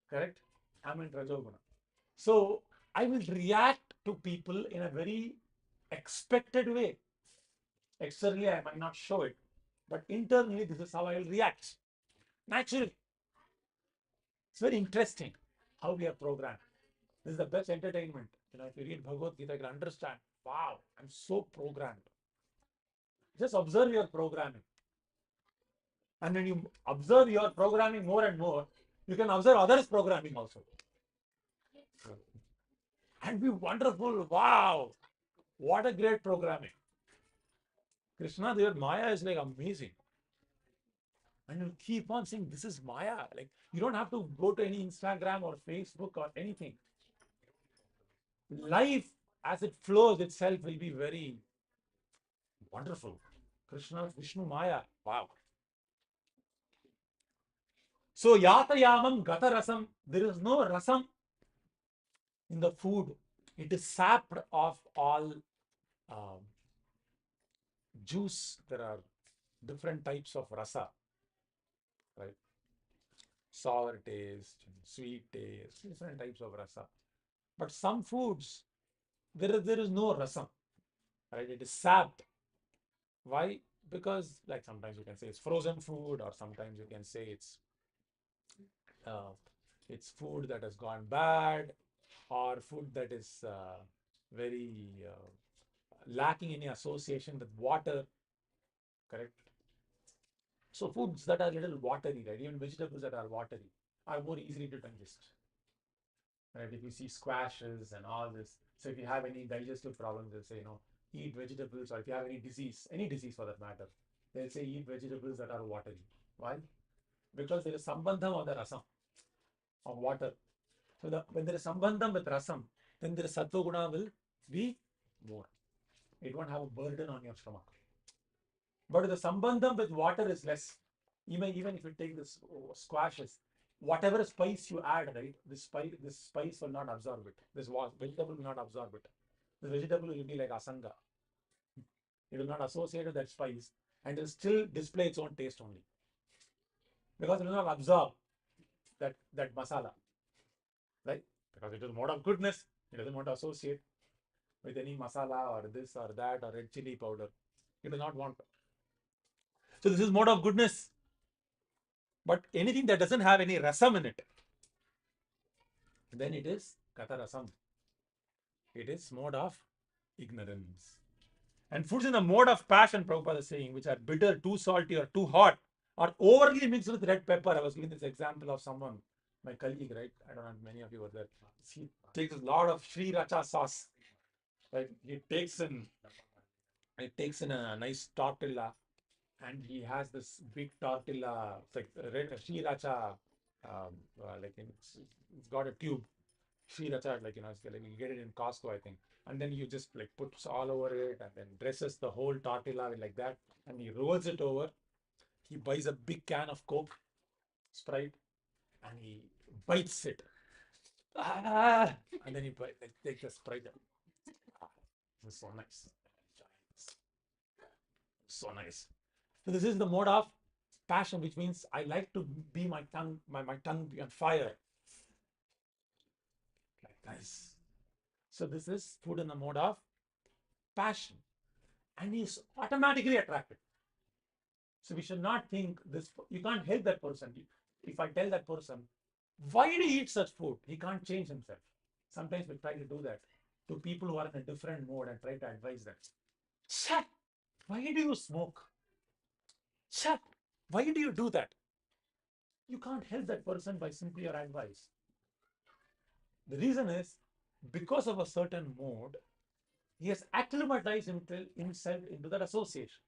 Speaker 10: correct? I'm in Rajoguna. So I will react to people in a very expected way. Externally, I might not show it, but internally, this is how I will react. Naturally. It's very interesting how we are programmed. This is the best entertainment. If you read Bhagavad Gita, you can understand. Wow, I'm so programmed. Just observe your programming. And when you observe your programming more and more, you can observe others' programming also. And be wonderful. Wow, what a great programming. Krishna, their Maya is like amazing. And you keep on saying, this is Maya. Like, you don't have to go to any Instagram or Facebook or anything. life as it flows itself will be very wonderful. Krishna, Vishnu, Maya. Wow. So yatayamam gata rasam. There is no rasam in the food. It is sapped of all um, juice. There are different types of rasa, right? Sour taste, sweet taste, different types of rasa. But some foods, there is no rasam, right? It is sapped. Why? Because like sometimes you can say it's frozen food, or sometimes you can say uh, it's food that has gone bad, or food that is very lacking any association with water, correct? So foods that are a little watery, right? Even vegetables that are watery are more easily to digest, right? If you see squashes and all this, so if you have any digestive problems, they'll say, eat vegetables, or if you have any disease for that matter, they'll say eat vegetables that are watery. Why? Because there is sambandham of the rasam, of water. So when there is sambandham with rasam, then the sattva guna will be more. It won't have a burden on your stomach. But the sambandham with water is less. Even if you take this squashes, whatever spice you add, right, this spice will not absorb it. This vegetable will not absorb it. The vegetable will be like asanga. It will not associate with that spice, and it will still display its own taste only. Because it will not absorb that masala, right? Because it is mode of goodness, it doesn't want to associate with any masala or this or that or red chili powder. It does not want. So this is mode of goodness. But anything that doesn't have any rasam in it, then it is kata rasam. It is mode of ignorance. And foods in the mode of passion, Prabhupada is saying, which are bitter, too salty, or too hot, or overly mixed with red pepper. I was giving this example of someone, my colleague, right? I don't know if many of you were there. He takes a lot of Sri Racha sauce. Right? It takes in a nice tortilla, and he has this big tortilla, it's like red sriracha, it's got a tube. Sriracha, it's like you get it in Costco, I think. And then you just like puts all over it, and then dresses the whole tortilla like that, and he rolls it over. He buys a big can of Coke, Sprite, and he bites it. And then he takes the Sprite. This is so nice. So nice. So this is the mode of passion, which means I like to be my tongue be on fire. Like this. So this is food in the mode of passion. And he is automatically attracted. So we should not think this, you can't help that person. If I tell that person, why do you eat such food? He can't change himself. Sometimes we try to do that to people who are in a different mode and try to advise them. Shut! Why do you smoke? Shut! Why do you do that? You can't help that person by simply your advice. The reason is because of a certain mode, he has acclimatized himself into that association.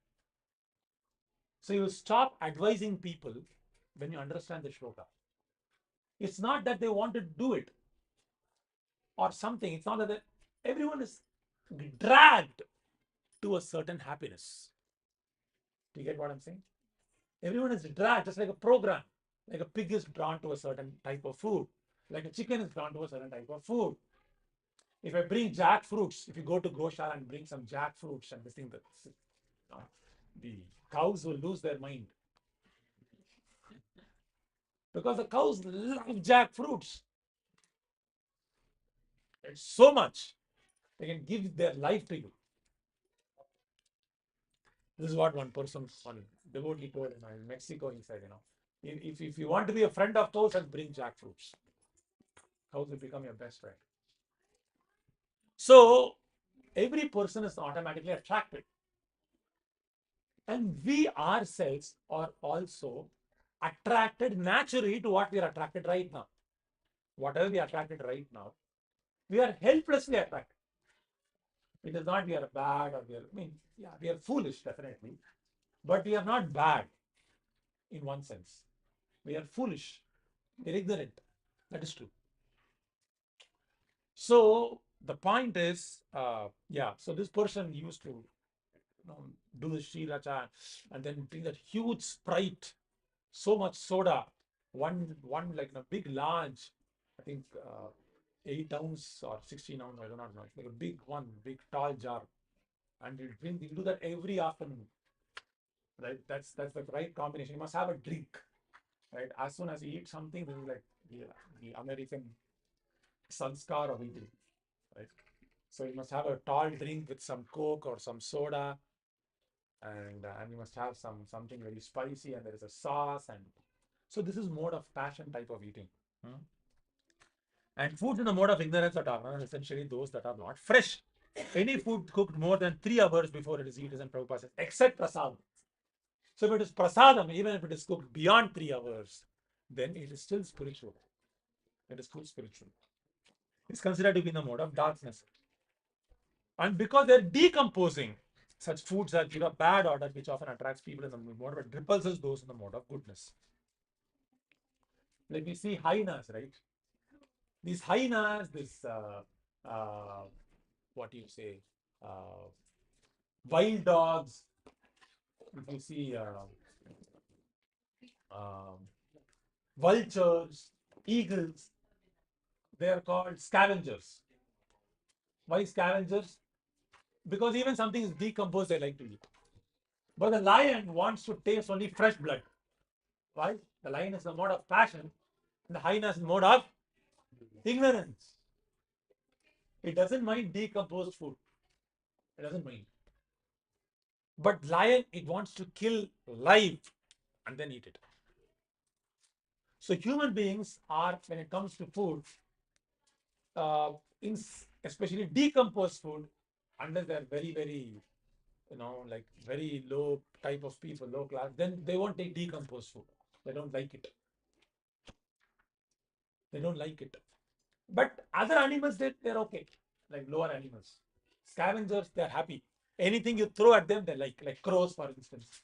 Speaker 10: So you stop advising people when you understand the shloka. It's not that they want to do it or something. It's not that everyone is dragged to a certain happiness. Do you get what I'm saying? Everyone is dragged, just like a program. Like a pig is drawn to a certain type of food. Like a chicken is drawn to a certain type of food. If I bring jackfruits, if you go to Goshala and bring some jackfruits and this thing, the cows will lose their mind. Because the cows love jackfruits. It's so much. They can give their life to you. This is what one devotee told in Mexico. He said, if you want to be a friend of cows, and bring jackfruits. Cows will become your best friend. So every person is automatically attracted. And we ourselves are also attracted naturally to what we are attracted right now. Whatever we are attracted right now, we are helplessly attracted. It is not we are bad or we are foolish, definitely. But we are not bad in one sense. We are foolish. We are ignorant. That is true. So the point is, yeah. So this person used to, do the Sriracha and then drink that huge Sprite, so much soda, one like a big large, I think 8 ounce or 16 ounce, I do not know. It's like a big one, big tall jar, and he'll do that every afternoon. Right? That's the right combination. You must have a drink. Right? As soon as you eat something, this is like the American sanskar of eating. Right? So you must have a tall drink with some Coke or some soda, and you must have something very spicy, and there is a sauce, and so this is mode of passion type of eating. And foods in the mode of ignorance are essentially those that are not fresh. Any food cooked more than 3 hours before it is eaten, and Prabhupada says, except prasadam. So if it is prasadam, even if it is cooked beyond 3 hours, then it is still spiritual. It is still spiritual. It's considered to be in the mode of darkness. And because they're decomposing, such foods are give a bad odor, which often attracts people in the mode, but repulses those in the mode of goodness. Like we see hyenas, right? These hyenas, what do you say, wild dogs. If you see vultures, eagles, they are called scavengers. Why scavengers? Because even something is decomposed, they like to eat. But the lion wants to taste only fresh blood. Why? The lion is the mode of passion, and the hyena is the mode of ignorance. It doesn't mind decomposed food. It doesn't mind. But lion, it wants to kill live and then eat it. So human beings are, when it comes to food, in especially decomposed food, unless they're very, very, like very low type of people, low class, then they won't take decomposed food. They don't like it. They don't like it. But other animals, they're okay. Like lower animals. Scavengers, they're happy. Anything you throw at them, they like crows, for instance.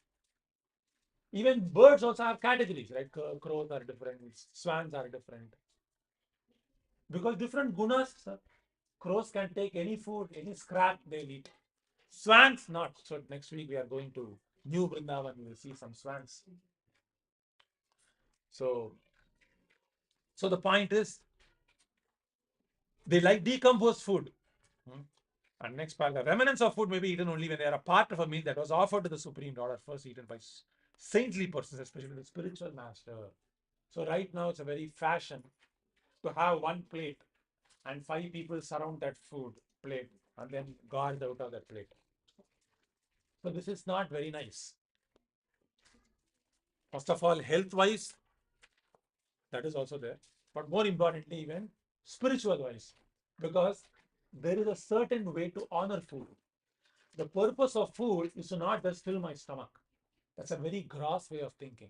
Speaker 10: Even birds also have categories, right? Crows are different, swans are different. Because different gunas, crows can take any food, any scrap, they'll eat. Swans, not. So next week we are going to New Vrindavan, we will see some swans. So the point is, they like decomposed food. And next paragraph, remnants of food may be eaten only when they are a part of a meal that was offered to the Supreme Lord, or first eaten by saintly persons, especially the spiritual master. So right now it's a very fashion to have one plate and 5 people surround that food plate and then guard out of that plate. So this is not very nice. First of all, health-wise, that is also there. But more importantly, even spiritual-wise, because there is a certain way to honor food. The purpose of food is to not just fill my stomach. That's a very gross way of thinking.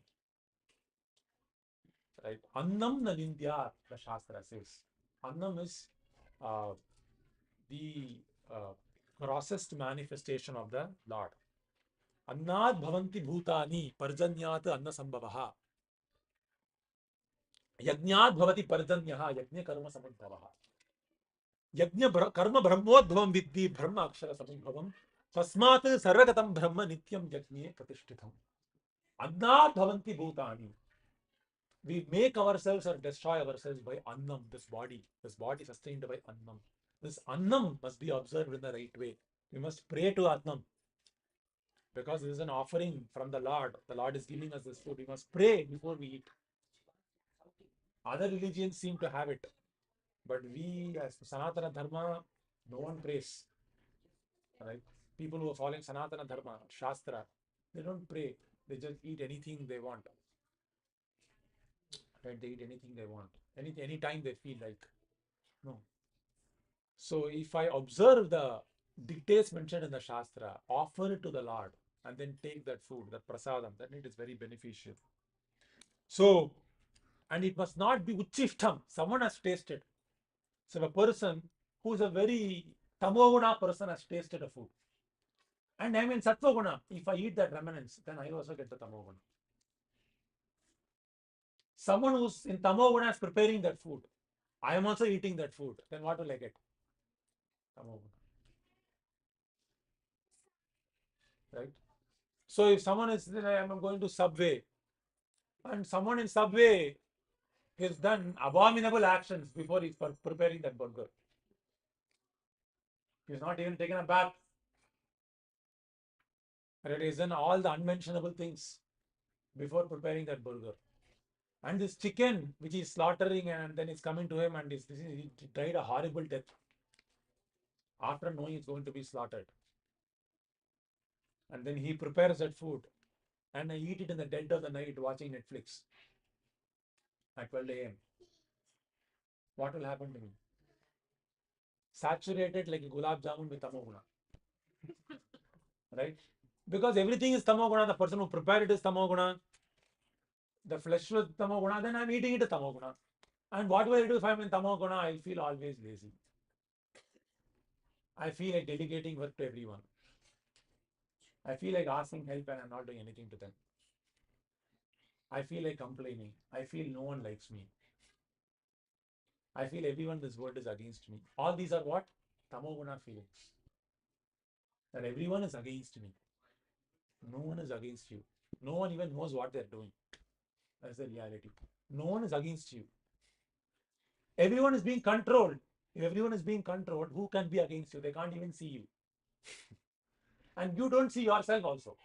Speaker 10: Right? Annam nalindya, the Shastra says. Annam is the grossest manifestation of the Lord. Annad bhavanti bhutani parjanyat anna sambhavaha. Yajnat bhavati parjanyaha yajna karma samudbhavaha. Yajna karma brahmodbhavam vidhi brahma akshara samudbhavam. Tasmat sarvagatam brahma nityam yajne pratishthitam. Annad bhavanti bhutani. We make ourselves or destroy ourselves by annam, this body sustained by annam. This annam must be observed in the right way. We must pray to annam, because this is an offering from the Lord. The Lord is giving us this food. We must pray before we eat. Other religions seem to have it, but we, as Sanatana Dharma, no one prays. Right? People who are following Sanatana Dharma, Shastra, they don't pray. They just eat anything they want. Right? They eat anything they want. Any time they feel like. No. So if I observe the dictates mentioned in the Shastra, offer it to the Lord, and then take that food, that prasadam, then it is very beneficial. So, and it must not be uchishtam. Someone has tasted. So a person who is a very tamoguna person has tasted a food. And I mean sattvaguna, if I eat that remnants, then I also get the tamoguna. Someone who's in tamoguna is preparing that food. I am also eating that food. Then what will I get? Tamoguna. Right? So if someone is, I'm going to Subway, and someone in Subway has done abominable actions before he's preparing that burger. He's not even taken a bath. Right? He's done all the unmentionable things before preparing that burger. And this chicken, which he's slaughtering, and then it's coming to him, and he died a horrible death after knowing it's going to be slaughtered. And then he prepares that food, and I eat it in the dead of the night watching Netflix at 12 a.m. What will happen to me? Saturated like a gulab jamun with tamoguna. Right? Because everything is tamoguna, the person who prepared it is tamoguna, the flesh was tamoguna, then I'm eating it is tamoguna. And what will I do if I'm in tamoguna? I feel always lazy. I feel like delegating work to everyone. I feel like asking help and I'm not doing anything to them. I feel like complaining. I feel no one likes me. I feel everyone in this world is against me. All these are what? Tamoguna feelings. That everyone is against me. No one is against you. No one even knows what they're doing. That's the reality. No one is against you. Everyone is being controlled. If everyone is being controlled, who can be against you? They can't even see you. And you don't see yourself also.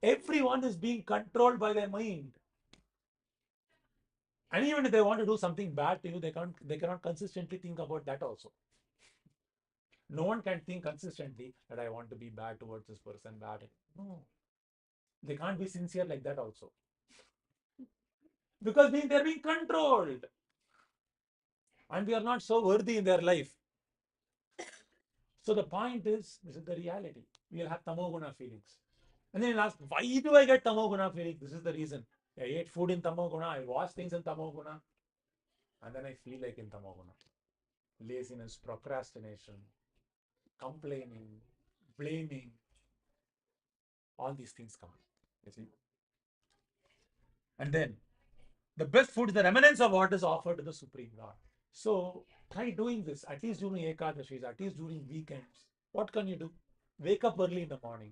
Speaker 10: Everyone is being controlled by their mind. And even if they want to do something bad to you, they cannot consistently think about that also. No one can think consistently that I want to be bad towards this person, bad. No. They can't be sincere like that also. Because they're being controlled. And we are not so worthy in their life. So the point is, this is the reality. We'll have tamoguna feelings. And then you'll ask, why do I get tamoguna feelings? This is the reason. I ate food in tamoguna, I watch things in tamoguna, and then I feel like in tamoguna. Laziness, procrastination, complaining, blaming, all these things come. You see? And then the best food is the remnants of what is offered to the Supreme Lord. So try doing this, at least during Ekadashis, at least during weekends. What can you do? Wake up early in the morning,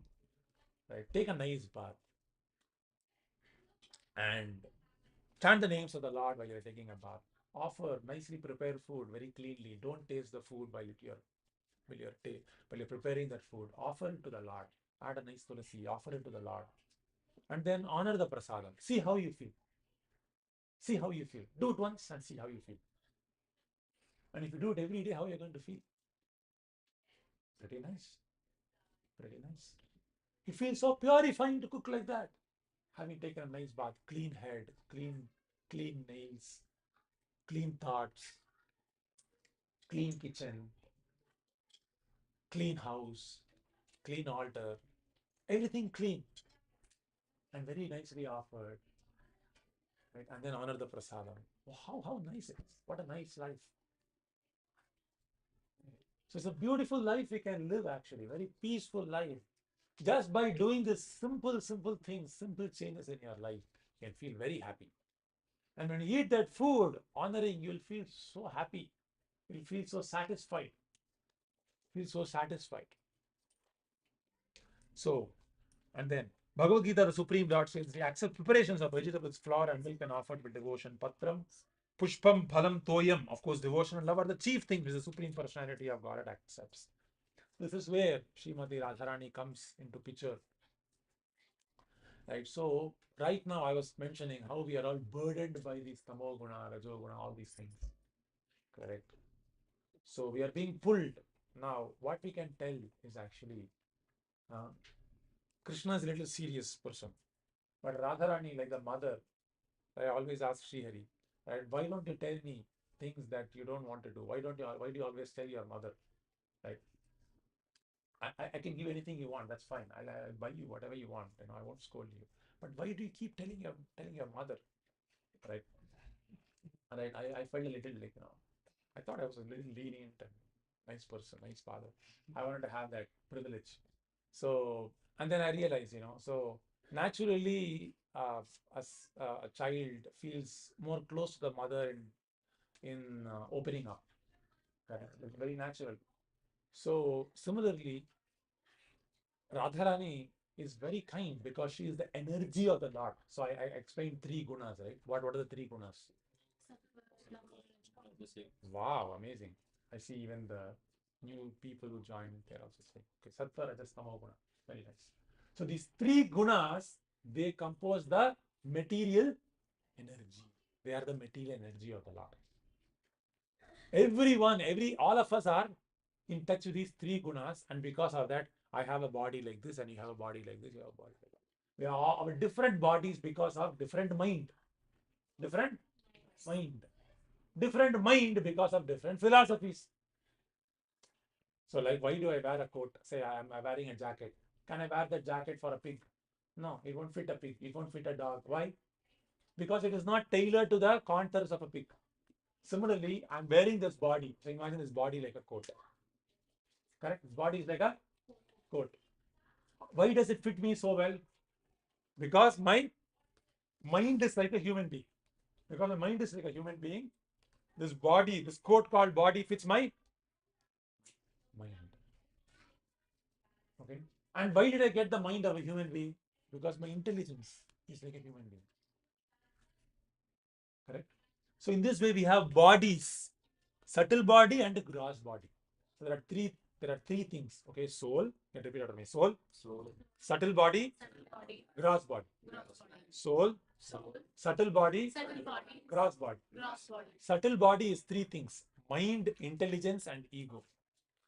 Speaker 10: right? Take a nice bath and chant the names of the Lord while you're taking a bath. Offer nicely prepared food very cleanly. Don't taste the food while you're preparing that food. Offer it to the Lord. Add a nice tulasi. Offer it to the Lord, and then honor the prasadam. See how you feel. See how you feel. Do it once and see how you feel. And if you do it every day, how are you going to feel? Pretty nice. Pretty nice. You feel so purifying to cook like that. Having taken a nice bath, clean head, clean nails, clean thoughts, clean kitchen, clean house, clean altar, everything clean and very nicely offered. Right? And then honor the prasadam. How nice it is. What a nice life. So it's a beautiful life we can live actually, very peaceful life. Just by doing this simple things, simple changes in your life, you can feel very happy. And when you eat that food, honoring, you'll feel so happy. You'll feel so satisfied. Feel so satisfied. So, and then Bhagavad Gita, the Supreme Lord says, they accept preparations of vegetables, flour, and milk and offered with devotion. Patram, Pushpam, Phalam, Toyam. Of course, devotion and love are the chief things which the Supreme Personality of God accepts. This is where Srimati Radharani comes into picture. Right. So, right now I was mentioning how we are all burdened by these tamoguna, rajoguna, all these things. Correct. So, we are being pulled. Now, what we can tell is actually Krishna is a little serious person. But Radharani, like the mother, I always ask Srihari, right? Why don't you tell me things that you don't want to do? Why do you always tell your mother? Right? I can give anything you want, that's fine. I'll buy you whatever you want, I won't scold you. But why do you keep telling your mother? Right? And I felt a little like, I thought I was a little lenient and nice person, nice father. I wanted to have that privilege. So, and then I realized, so naturally, as a child feels more close to the mother in opening up, Correct. It's very natural. So similarly, Radharani is very kind because she is the energy of the Lord. So I explained three gunas, right? What are the three gunas? Wow, amazing. I see even the new people who joined, they're also saying, okay, Sattva, Rajas, Tamo guna. Very nice. So these three gunas, they compose the material energy. They are the material energy of the Lord. Everyone, all of us are in touch with these three gunas, and because of that, I have a body like this, and you have a body like this, you have a body like that. We are all our different bodies because of different mind. Different mind. Different mind because of different philosophies. So, like, why do I wear a coat? Say I am wearing a jacket. Can I wear that jacket for a pig? No, it won't fit a pig. It won't fit a dog. Why? Because it is not tailored to the contours of a pig. Similarly, I'm wearing this body. So imagine this body like a coat. Correct? This body is like a coat. Why does it fit me so well? Because my mind is like a human being. Because my mind is like a human being, this body, this coat called body fits my mind. Okay. And why did I get the mind of a human being? Because my intelligence is like a human being. Correct? So in this way we have bodies, subtle body and gross body. So there are three things. Okay, soul, you can repeat after me. Soul, subtle body, gross body. Soul, subtle body, gross body. Subtle body is three things: mind, intelligence, and ego.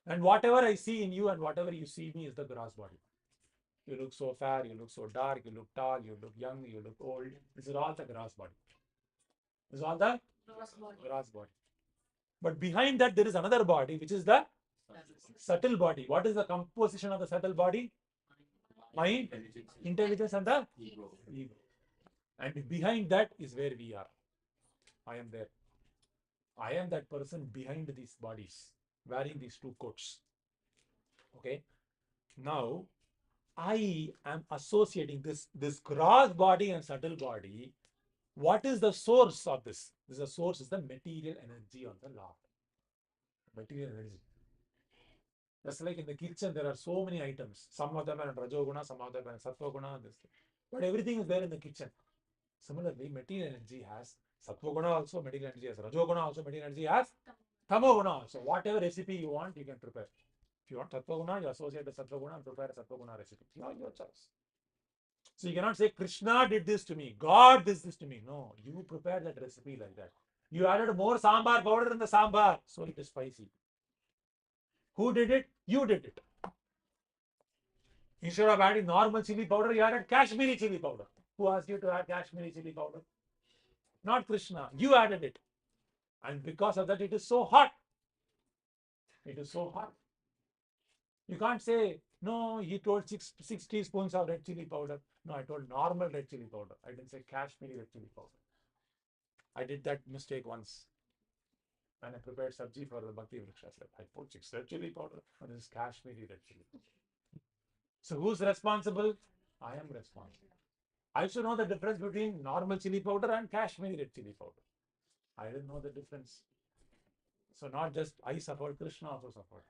Speaker 10: And whatever I see in you and whatever you see me is the gross body. You look so fair, you look so dark, you look tall, you look young, you look old. This is all the gross body. This is all the gross body. But behind that, there is another body, which is the subtle body. What is the composition of the subtle body? Mind, intelligence, and the ego. And behind that is where we are. I am there. I am that person behind these bodies, wearing these two coats. Okay. Now, I am associating this gross body and subtle body. What is the source of this? The source is the material energy of the Lord. Material energy. Just like in the kitchen, there are so many items. Some of them are in Rajoguna, some of them are in Sattva-guna. But everything is there in the kitchen. Similarly, material energy has Sattva-guna also, material energy has Rajoguna also, material energy has Tamo-guna also. Whatever recipe you want, you can prepare. If you want Sattva-guna, you associate the Sattva-guna and prepare a Sattva-guna recipe. Your choice. So you cannot say, Krishna did this to me, God did this to me. No, you prepared that recipe like that. You added more sambar powder in the sambar, so it is spicy. Who did it? You did it. Instead of adding normal chili powder, you added Kashmiri chili powder. Who asked you to add Kashmiri chili powder? Not Krishna. You added it. And because of that, it is so hot. It is so hot. You can't say, no, he told six teaspoons of red chili powder. No, I told normal red chili powder. I didn't say Kashmiri red chili powder. I did that mistake once. When I prepared sabji for the Bhakti Vriksha, I put 6 red chili powder and this is Kashmiri red chili powder. So who's responsible? I am responsible. I should know the difference between normal chili powder and Kashmiri red chili powder. I didn't know the difference. So not just I suffered, Krishna also suffered.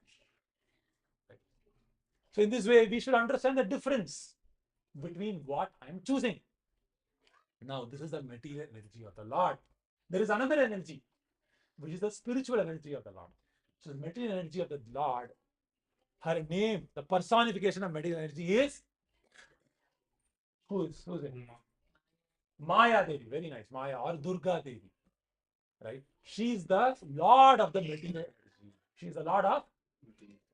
Speaker 10: Right? So in this way, we should understand the difference between what I am choosing. Now, this is the material energy of the Lord. There is another energy, which is the spiritual energy of the Lord. So the material energy of the Lord, her name, the personification of material energy is, who's it? Maya Devi, very nice, Maya or Durga Devi, right? She is the Lord of the material energy. She is the Lord of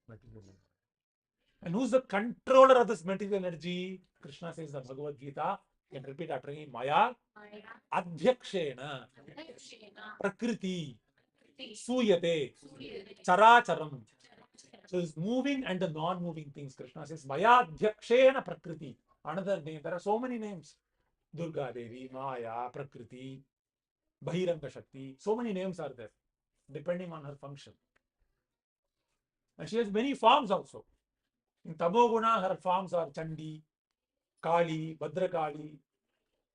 Speaker 10: material energy. And who's the controller of this material energy? Krishna says in the Bhagavad Gita, you can repeat after me, Maya Adhyakshena Prakriti Suyate Characharam. So it's moving and the non-moving things. Krishna says, Maya Adhyakshena Prakriti. Another name. There are so many names. Durga Devi, Maya, Prakriti, Bahiranga Shakti. So many names are there, depending on her function. And she has many forms also. In Tamoguna, her forms are Chandi, Kali, Bhadrakali.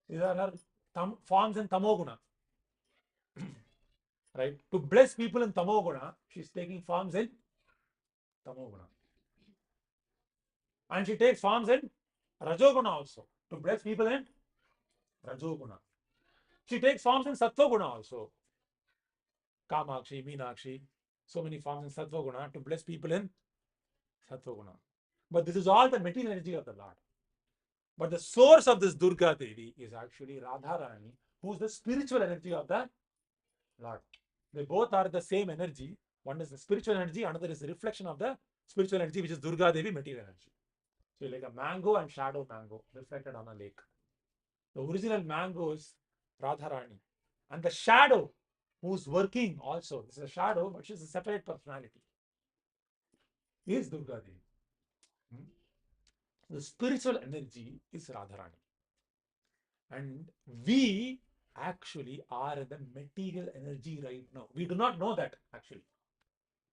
Speaker 10: These are her forms in Tamoguna. right? To bless people in Tamoguna, she's taking forms in Tamoguna. And she takes forms in Rajoguna also, to bless people in Rajoguna. She takes forms in Sattvaguna also. Kamakshi, Meenakshi, so many forms in Sattvaguna to bless people in Sattvaguna. But this is all the material energy of the Lord. But the source of this Durga Devi is actually Radharani, who is the spiritual energy of the Lord. They both are the same energy. One is the spiritual energy, another is the reflection of the spiritual energy, which is Durga Devi, material energy. So, like a mango and shadow mango reflected on a lake. The original mango is Radharani, and the shadow who's working also, this is a shadow, but she's a separate personality, is Durga Devi. The spiritual energy is Radharani. And we actually are in the material energy right now. We do not know that actually.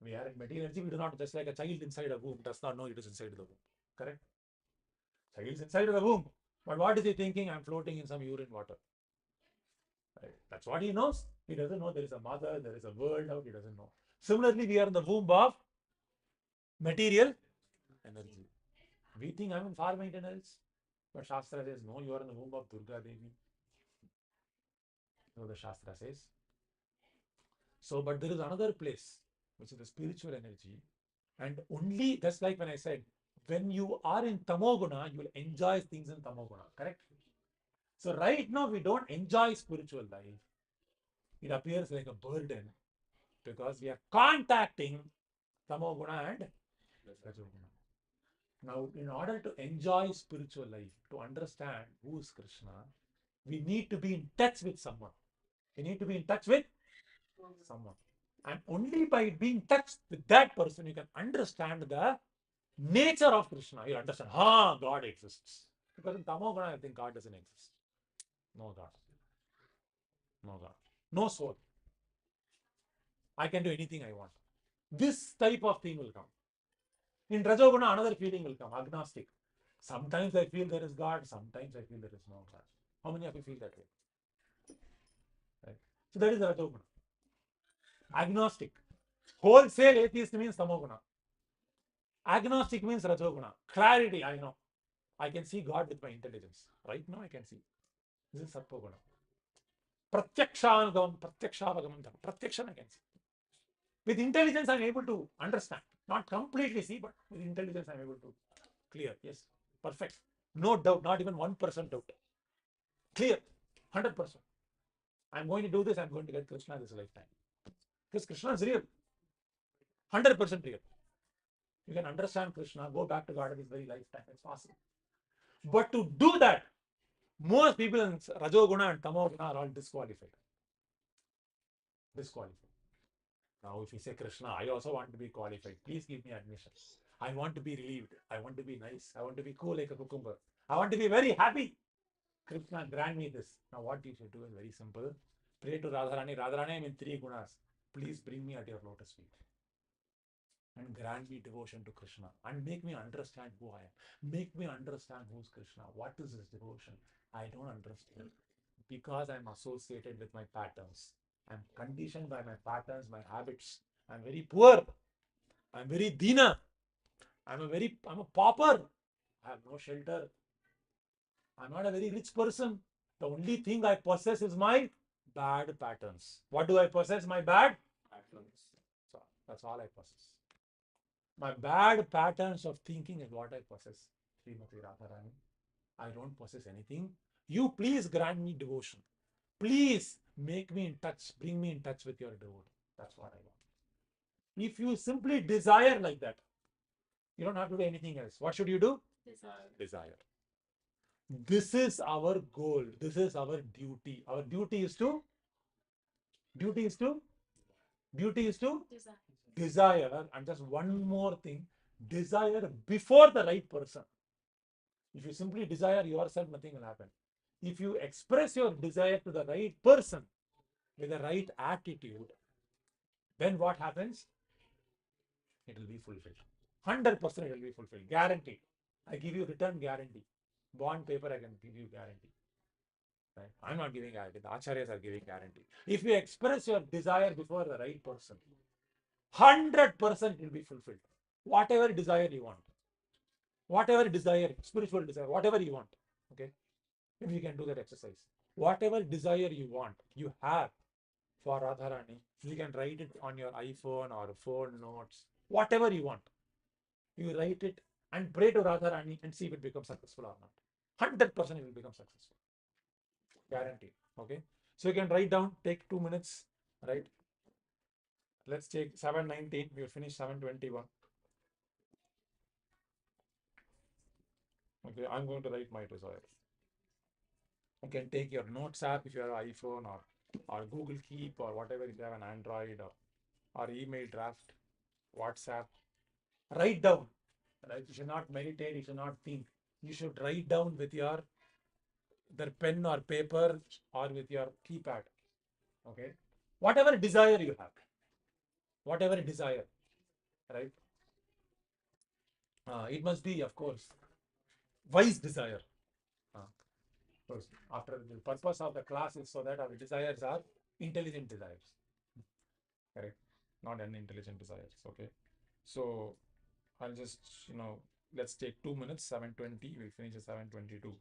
Speaker 10: We are in material energy, we do not, just like a child inside a womb does not know it is inside the womb. Correct? Child is inside of the womb. But what is he thinking? I'm floating in some urine water. Right? That's what he knows. He doesn't know there is a mother, there is a world out, he doesn't know. Similarly, we are in the womb of material energy. We think I'm in far maintenance. But Shastra says, no, you are in the womb of Durga Devi. So the Shastra says. So, but there is another place, which is the spiritual energy. And only, that's like when I said, when you are in Tamoguna, you will enjoy things in Tamoguna. Correct? So right now, we don't enjoy spiritual life. It appears like a burden because we are contacting Tamoguna and Rajoguna. Now, in order to enjoy spiritual life, to understand who is Krishna, we need to be in touch with someone. We need to be in touch with someone. And only by being touched with that person, you can understand the nature of Krishna. You understand, God exists. Because in Tamoguna, I think God doesn't exist. No God. No God. No soul. I can do anything I want. This type of thing will come. In Rajoguna, another feeling will come, agnostic. Sometimes I feel there is God, sometimes I feel there is no God. How many of you feel that way? Right? So that is Rajoguna. Agnostic. Wholesale atheist means Tamoguna. Agnostic means Rajoguna. Clarity, I know. I can see God with my intelligence. Right now I can see. This is Sattva-guna. Pratyakshanagam, Pratyakshavagam, Pratyakshan I can see. With intelligence I am able to understand. Not completely see, but with intelligence I am able to clear. Yes, perfect. No doubt, not even 1% doubt. Clear, 100%. I am going to do this, I am going to get Krishna this lifetime. Because Krishna is real. 100% real. You can understand Krishna, go back to God in this very lifetime. It's possible. But to do that, most people in Rajoguna and Tamoguna are all disqualified. Disqualified. Now, if you say Krishna, I also want to be qualified. Please give me admission. I want to be relieved. I want to be nice. I want to be cool like a cucumber. I want to be very happy. Krishna, grant me this. Now, what you should do is very simple. Pray to Radharani. Radharani, I'm in 3 gunas. Please bring me at your lotus feet. And grant me devotion to Krishna. And make me understand who I am. Make me understand who's Krishna. What is his devotion? I don't understand. Because I'm associated with my patterns. I'm conditioned by my patterns, my habits. I'm very poor. I'm very dina. I'm a pauper. I have no shelter. I'm not a very rich person. The only thing I possess is my bad patterns. What do I possess? My bad patterns. So that's all I possess. My bad patterns of thinking is what I possess. Srimati Radharani. I don't possess anything. You please grant me devotion. Please make me in touch, bring me in touch with your devotee. That's what I want. If you simply desire like that, you don't have to do anything else. What should you do? Desire. This is our goal. This is our duty. Our duty is to desire. And just one more thing, desire before the right person. If you simply desire yourself, nothing will happen. If you express your desire to the right person with the right attitude, then what happens? It will be fulfilled. 100% it will be fulfilled. Guaranteed. I give you return guarantee. Bond paper, I can give you guarantee. Right? I'm not giving guarantee. The acharyas are giving guarantee. If you express your desire before the right person, 100% will be fulfilled. Whatever desire you want, whatever desire, spiritual desire, whatever you want. Okay, if you can do that exercise, whatever desire you want, you have for Radharani. You can write it on your iPhone or phone notes, whatever you want. You write it and pray to Radharani and see if it becomes successful or not. 100% it will become successful. Guaranteed. Okay. So you can write down, take 2 minutes, right? Let's take 7:19. We'll finish 7:21. Okay, I'm going to write my desire. You can take your notes app if you have an iPhone or Google Keep or whatever if you have an Android or email draft, WhatsApp. Write down. Right? You should not meditate, you should not think. You should write down with your either pen or paper or with your keypad. Okay. Whatever desire you have. Whatever desire. Right? It must be, of course, wise desire. Course, after the purpose of the class is so that our desires are intelligent desires. Correct? Not unintelligent desires. Okay. So I'll just, let's take 2 minutes, 7:20. We'll finish at 7:22.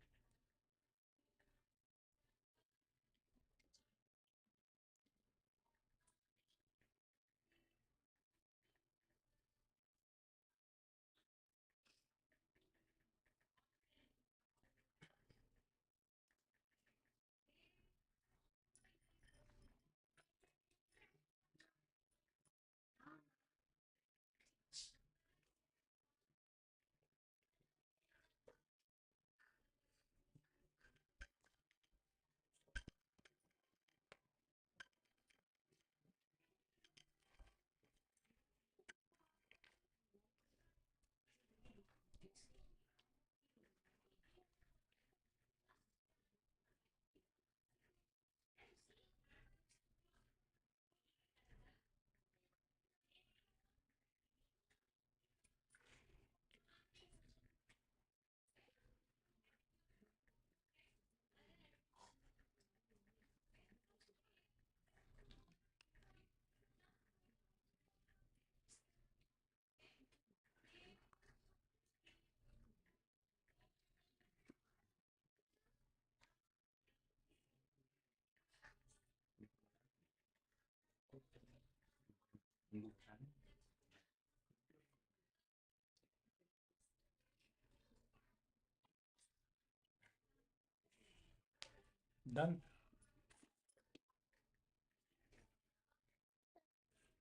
Speaker 10: Done.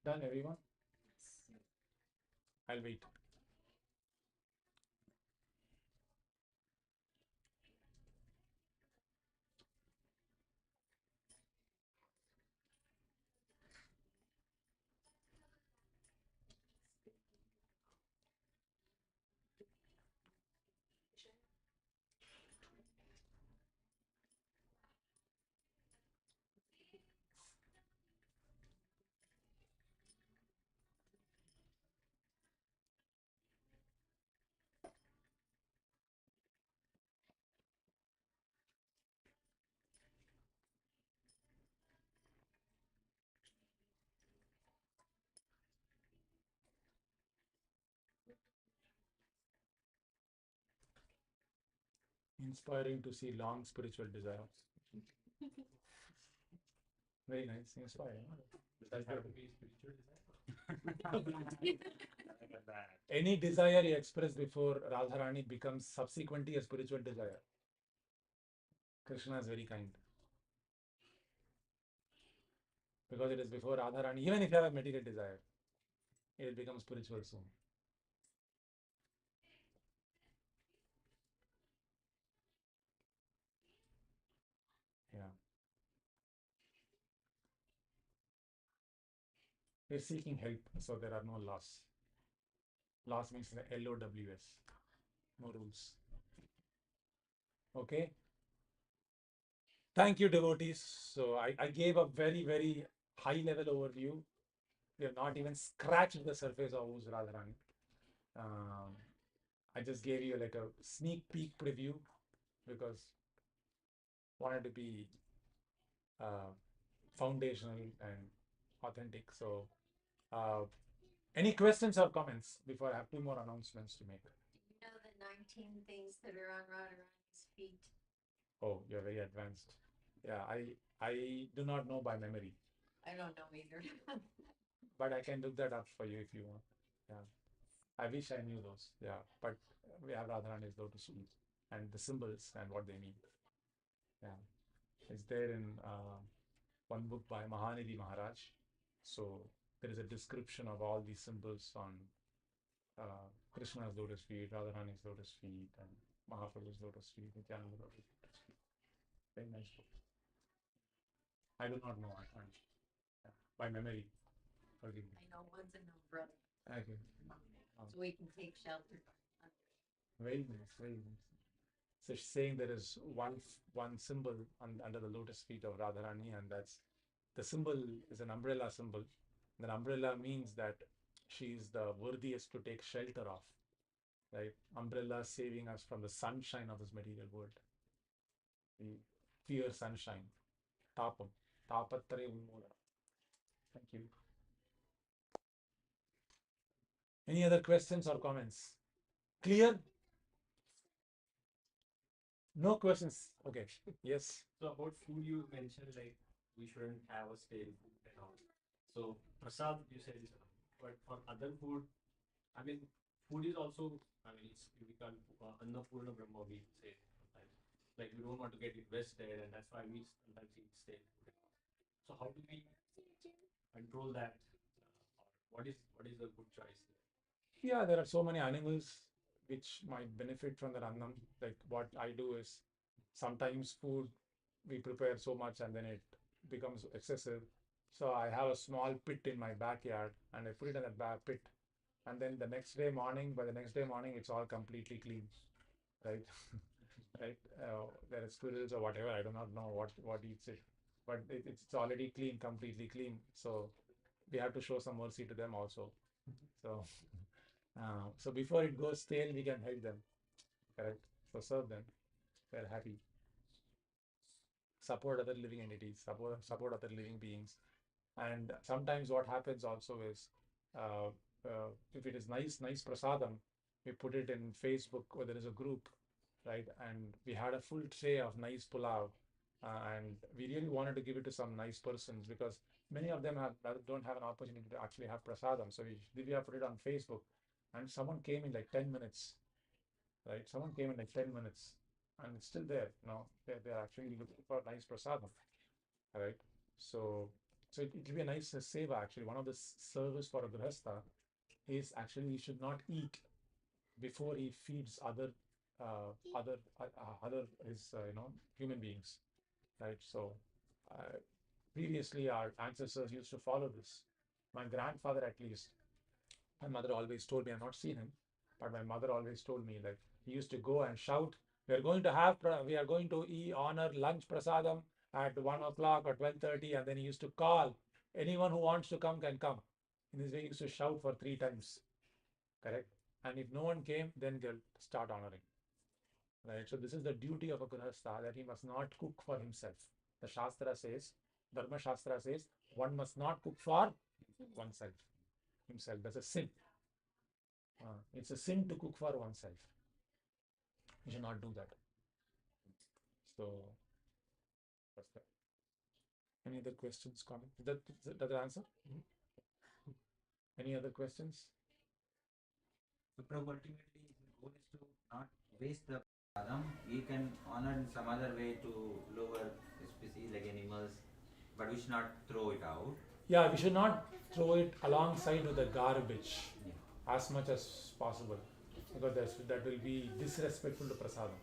Speaker 10: Done, everyone. I'll wait. Inspiring to see long spiritual desires. Very nice. Inspiring.
Speaker 1: Does have to be spiritual desire?
Speaker 10: Any desire you express before Radharani becomes subsequently a spiritual desire. Krishna is very kind. Because it is before Radharani, even if you have a material desire, it will become spiritual soon. Yeah. We're seeking help, so there are no laws. Laws means the LOWS. No rules. Okay. Thank you, devotees. So I gave a very, very high level overview. We have not even scratched the surface of who's Radharani. I just gave you like a sneak peek preview because wanted to be foundational and authentic. So, any questions or comments before I have 2 more announcements to make?
Speaker 11: You know the 19 things that are on Radharani's feet.
Speaker 10: Oh, you're very advanced. Yeah, I do not know by memory,
Speaker 11: I don't know either.
Speaker 10: but I can look that up for you if you want. Yeah, I wish I knew those. Yeah, but we have Radharani's Lotus feet and the symbols and what they mean. Yeah, it's there in one book by Mahanidhi Maharaj. So there is a description of all these symbols on Krishna's lotus feet, Radharani's lotus feet, and Mahaprabhu's lotus feet, Nityananda's lotus feet. Very nice book. I do not know. I can't. Yeah. By memory. Forgive me.
Speaker 11: I know one's an umbrella,
Speaker 10: Okay.
Speaker 11: so we can take shelter.
Speaker 10: Very nice. Very nice. So she's saying there is one symbol under the lotus feet of Radharani, and that's the symbol is an umbrella symbol. And an umbrella means that she is the worthiest to take shelter of, right? Umbrella saving us from the sunshine of this material world. We fear sunshine. Tapam. Tapatre unmula. Thank you. Any other questions or comments? Clear? No questions. Okay. Yes.
Speaker 12: So about food, you mentioned like we shouldn't have a stale food and all. So prasad, you said, but for other food, I mean, food is also, I mean, it's we can't annapurna brahma we say sometimes. Like we don't want to get invested, and that's why we sometimes eat stale food. So how do we control that? Or what is a good choice there?
Speaker 10: Yeah, there are so many animals which might benefit from that annam. Like what I do is sometimes food we prepare so much and then it becomes excessive. So I have a small pit in my backyard and I put it in that pit. And then by the next day morning, it's all completely clean, right? Right? There are squirrels or whatever. I do not know what eats it, but it's already clean, completely clean. So we have to show some mercy to them also. So. So before it goes stale, we can help them, correct? So serve them, they're happy. Support other living entities, support other living beings. And sometimes what happens also is, if it is nice prasadam, we put it in Facebook where there is a group, right? And we had a full tray of nice pulao, and we really wanted to give it to some nice persons because many of them don't have an opportunity to actually have prasadam. So we have put it on Facebook. And someone came in like 10 minutes, right? Someone came in like 10 minutes and it's still there. They're actually looking for nice prasadam, right? So it will be a nice seva actually. One of the service for a grihastha is actually he should not eat before he feeds other his human beings, right? So previously our ancestors used to follow this. My grandfather at least. My mother always told me, I've not seen him, but my mother always told me like he used to go and shout, we are going to honor lunch prasadam at 1 o'clock or 12:30, and then he used to call anyone who wants to come can come. In this way, he used to shout for 3 times, correct? And if no one came, then they'll start honoring, right? So this is the duty of a grihastha, that he must not cook for himself. The Shastra says, Dharma Shastra says, one must not cook for oneself. Himself. That's a sin. It's a sin to cook for oneself. You should not do that. So that's that. Any other questions, comments? Does that answer? Mm-hmm. Any other questions?
Speaker 13: So ultimately the goal is to not waste the prasadam. We can honor in some other way to lower species like animals, but we should not throw it out.
Speaker 10: Yeah, we should not throw it alongside with the garbage as much as possible, because that will be disrespectful to prasadam.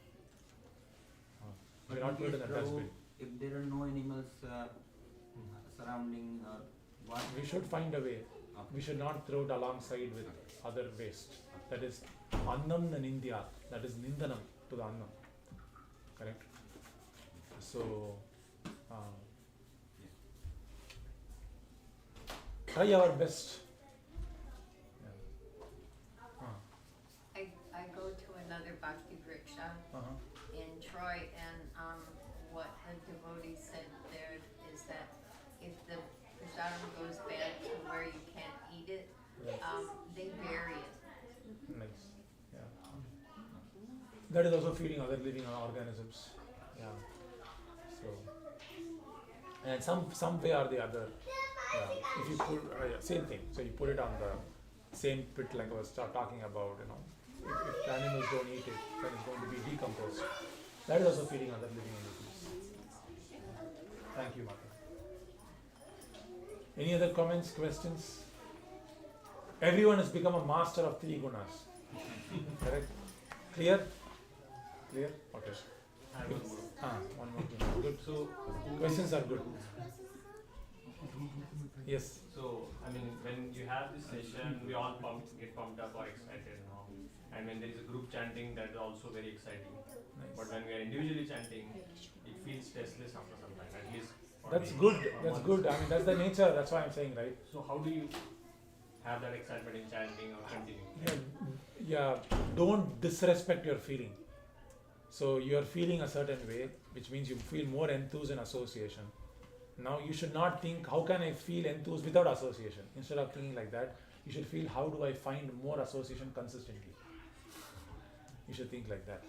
Speaker 13: But not put it in the dustbin. If there are no animals surrounding, what
Speaker 10: we should find a way. Okay. We should not throw it alongside with other waste. That is annam nindya. That is nindanam to the annam. Correct. So. Try our best.
Speaker 11: I go to another bhakti vriksha in Troy, and what a devotee said there is that if the prasadam goes bad to where you can't eat it, they bury it.
Speaker 10: Nice. Yeah. That is also feeding other living organisms. Yeah. So, and some way or the other, if you put same thing. So you put it on the same pit like I was talking about. If the animals don't eat it, then it's going to be decomposed. That is also feeding other living entities. Thank you, Mata. Any other comments, questions? Everyone has become a master of 3 gunas. Correct? Clear? Clear? Okay. Good. One more thing. Good. So, questions are good. Yes.
Speaker 12: So, I mean, when you have this session, we all get pumped up or excited, and when there is a group chanting, that is also very exciting.
Speaker 10: Nice.
Speaker 12: But when we are individually chanting, it feels stressless after some time, at least.
Speaker 10: That's good. That's good. I mean, that's the nature. That's why I'm saying, right?
Speaker 12: So, how do you have that excitement in chanting or continuing?
Speaker 10: Yeah. Don't disrespect your feeling. So you are feeling a certain way, which means you feel more enthused in association. Now you should not think, how can I feel enthused without association? Instead of thinking like that, you should feel, how do I find more association consistently? You should think like that.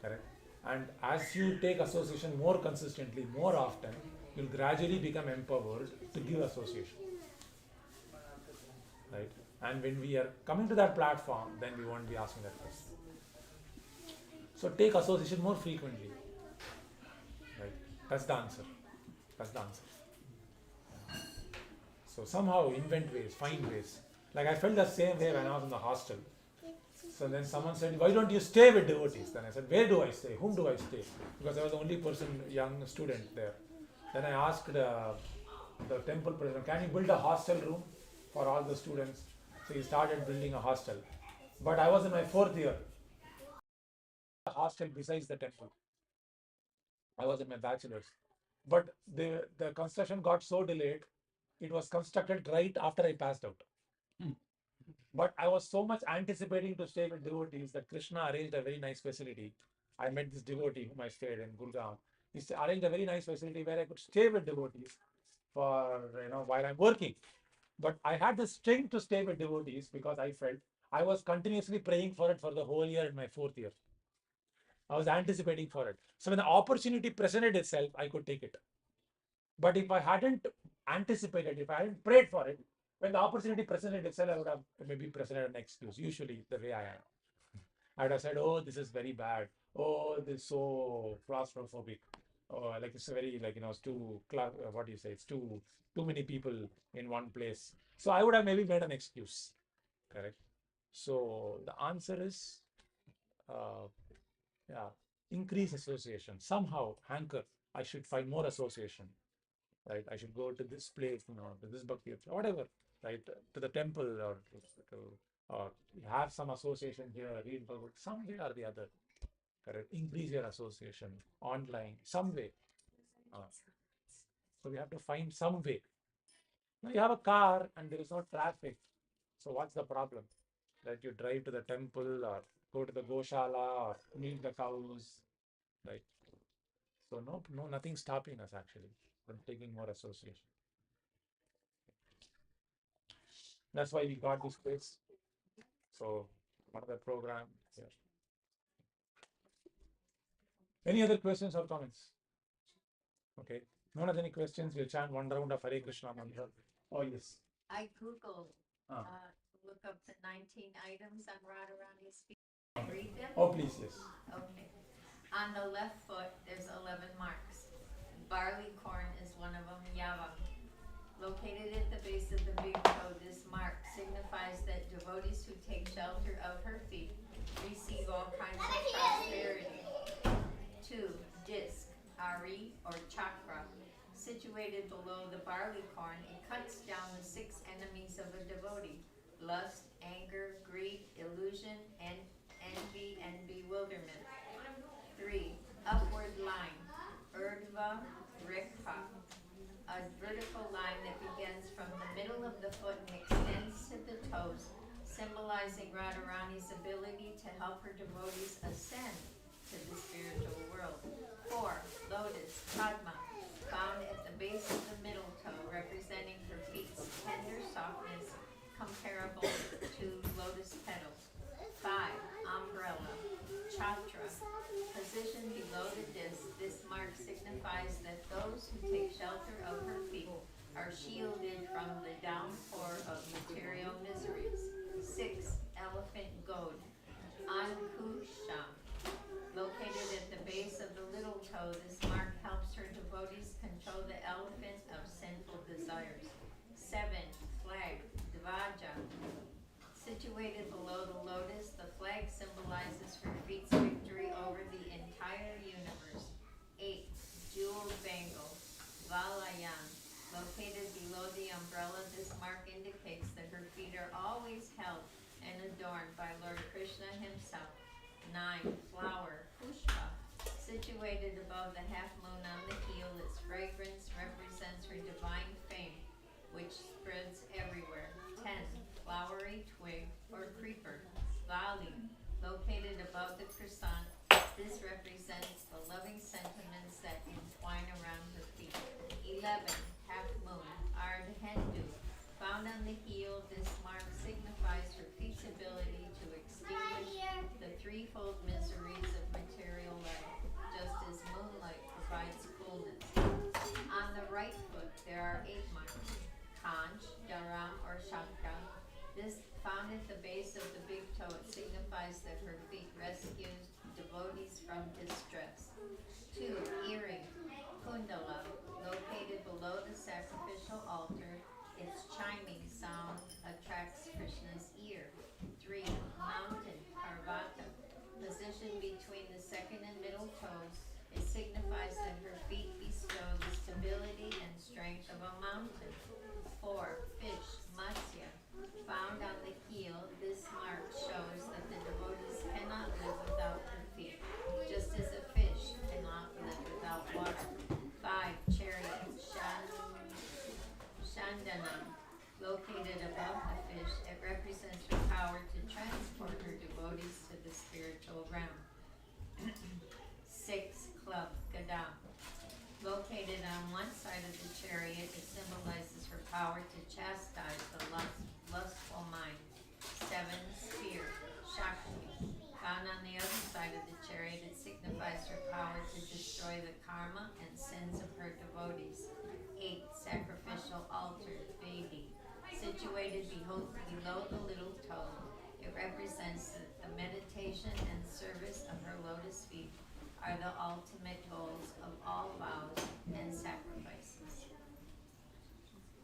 Speaker 10: Correct? And as you take association more consistently, more often, you'll gradually become empowered to give association. Right? And when we are coming to that platform, then we won't be asking that question. So take association more frequently. Right? That's the answer. That's the answer. So somehow invent ways, find ways. Like I felt the same way when I was in the hostel. So then someone said, why don't you stay with devotees? Then I said, where do I stay? Whom do I stay? Because I was the only young student there. Then I asked the temple president, can you build a hostel room for all the students? So he started building a hostel. But I was in my 4th year. A hostel besides the temple. I was in my bachelor's. But the construction got so delayed, it was constructed right after I passed out. But I was so much anticipating to stay with devotees that Krishna arranged a very nice facility. I met this devotee whom I stayed in Gurgaon. He arranged a very nice facility where I could stay with devotees for while I'm working. But I had this string to stay with devotees because I felt I was continuously praying for it for the whole year in my 4th year. I was anticipating for it. So when the opportunity presented itself, I could take it. But if I hadn't anticipated, if I hadn't prayed for it, when the opportunity presented itself, I would have maybe presented an excuse, usually the way I am. I would have said, oh, this is very bad. Oh, this is so claustrophobic. Oh, like it's very, it's too, what do you say? It's too many people in one place. So I would have maybe made an excuse. Correct? So the answer is, increase association. Somehow, hanker, I should find more association. Right? I should go to this place, to this bhakti, whatever, right? To the temple or have some association here, read Bhagavad, some way or the other. Correct? Increase your association online, some way. So we have to find some way. Now you have a car and there is no traffic. So what's the problem? That you drive to the temple or go to the Goshala or milk the cows, right? So no, nothing stopping us actually from taking more association. That's why we got this place. So one of the program here. Any other questions or comments? Okay. No one has any questions. We'll chant one round of Hare Krishna mantra. Oh yes.
Speaker 11: I Googled to look up the 19 items on Radharani's feet. Read them?
Speaker 10: Oh please, yes.
Speaker 11: Okay. On the left foot, there's 11 marks. Barley corn is one of them, Yava. Located at the base of the big toe, this mark signifies that devotees who take shelter of her feet receive all kinds of prosperity. 2. Disc, Ari or chakra. Situated below the barley corn, it cuts down the 6 enemies of a devotee: lust, anger, greed, illusion, and envy and bewilderment. 3. Upward line, Urdhva Rekha. A vertical line that begins from the middle of the foot and extends to the toes, symbolizing Radharani's ability to help her devotees ascend to the spiritual world. 4. Lotus, are shielded from the downpour of material miseries. 6. Elephant goad. Ankusha. Located at the base of the little toe, this mark helps her devotees control the elephant of sinful desires. 7. Flag. Dvaja. Situated below the lotus, the flag symbolizes her feet's victory over the entire universe. 8. Jeweled bangle. Valayan. Located below the umbrella, this mark indicates that her feet are always held and adorned by Lord Krishna himself. 9. Flower. Pushpa. Situated above the half moon on the heel, its fragrance represents her divine fame, which spreads everywhere. 10. Flowery twig or creeper. Vali. Located above the croissant, this represents the loving sentiments that entwine around her feet. 11. Half moon. Ardhendu. Found on the heel, this mark signifies her feet's ability to extinguish the threefold miseries of material life, just as moonlight provides coolness. On the right foot, there are 8 marks. Kanch, Dharam, or Shakra. This found at the base of the big toe, it signifies that her feet rescues devotees from distress. 2. Earring. Kundala. Located below the sacrificial altar, its chiming sound attracts Krishna's ear. 3. Mountain. Parvata. Positioned between the second and middle toes, it signifies that her feet bestow the stability and strength of a mountain. 4. Fish. Matsya. Found on the heel, this mark shows that the devotees cannot live without her feet, just as a fish cannot live without water. 5. Chariot. Shandanam. Located above the fish, it represents her power to transport her devotees to the spiritual realm. 6. Club. Gadam. Located on one side of the chariot, it symbolizes her power to chastise the lustful mind. 7. Spear. Shakti. Found on the other side of the chariot, it signifies her power to destroy the karma and sins of her devotees. 8. Sacrificial altar. Vedi. Situated below the little toe, it represents that the meditation and service of her lotus feet are the ultimate goals of all vows and sacrifices.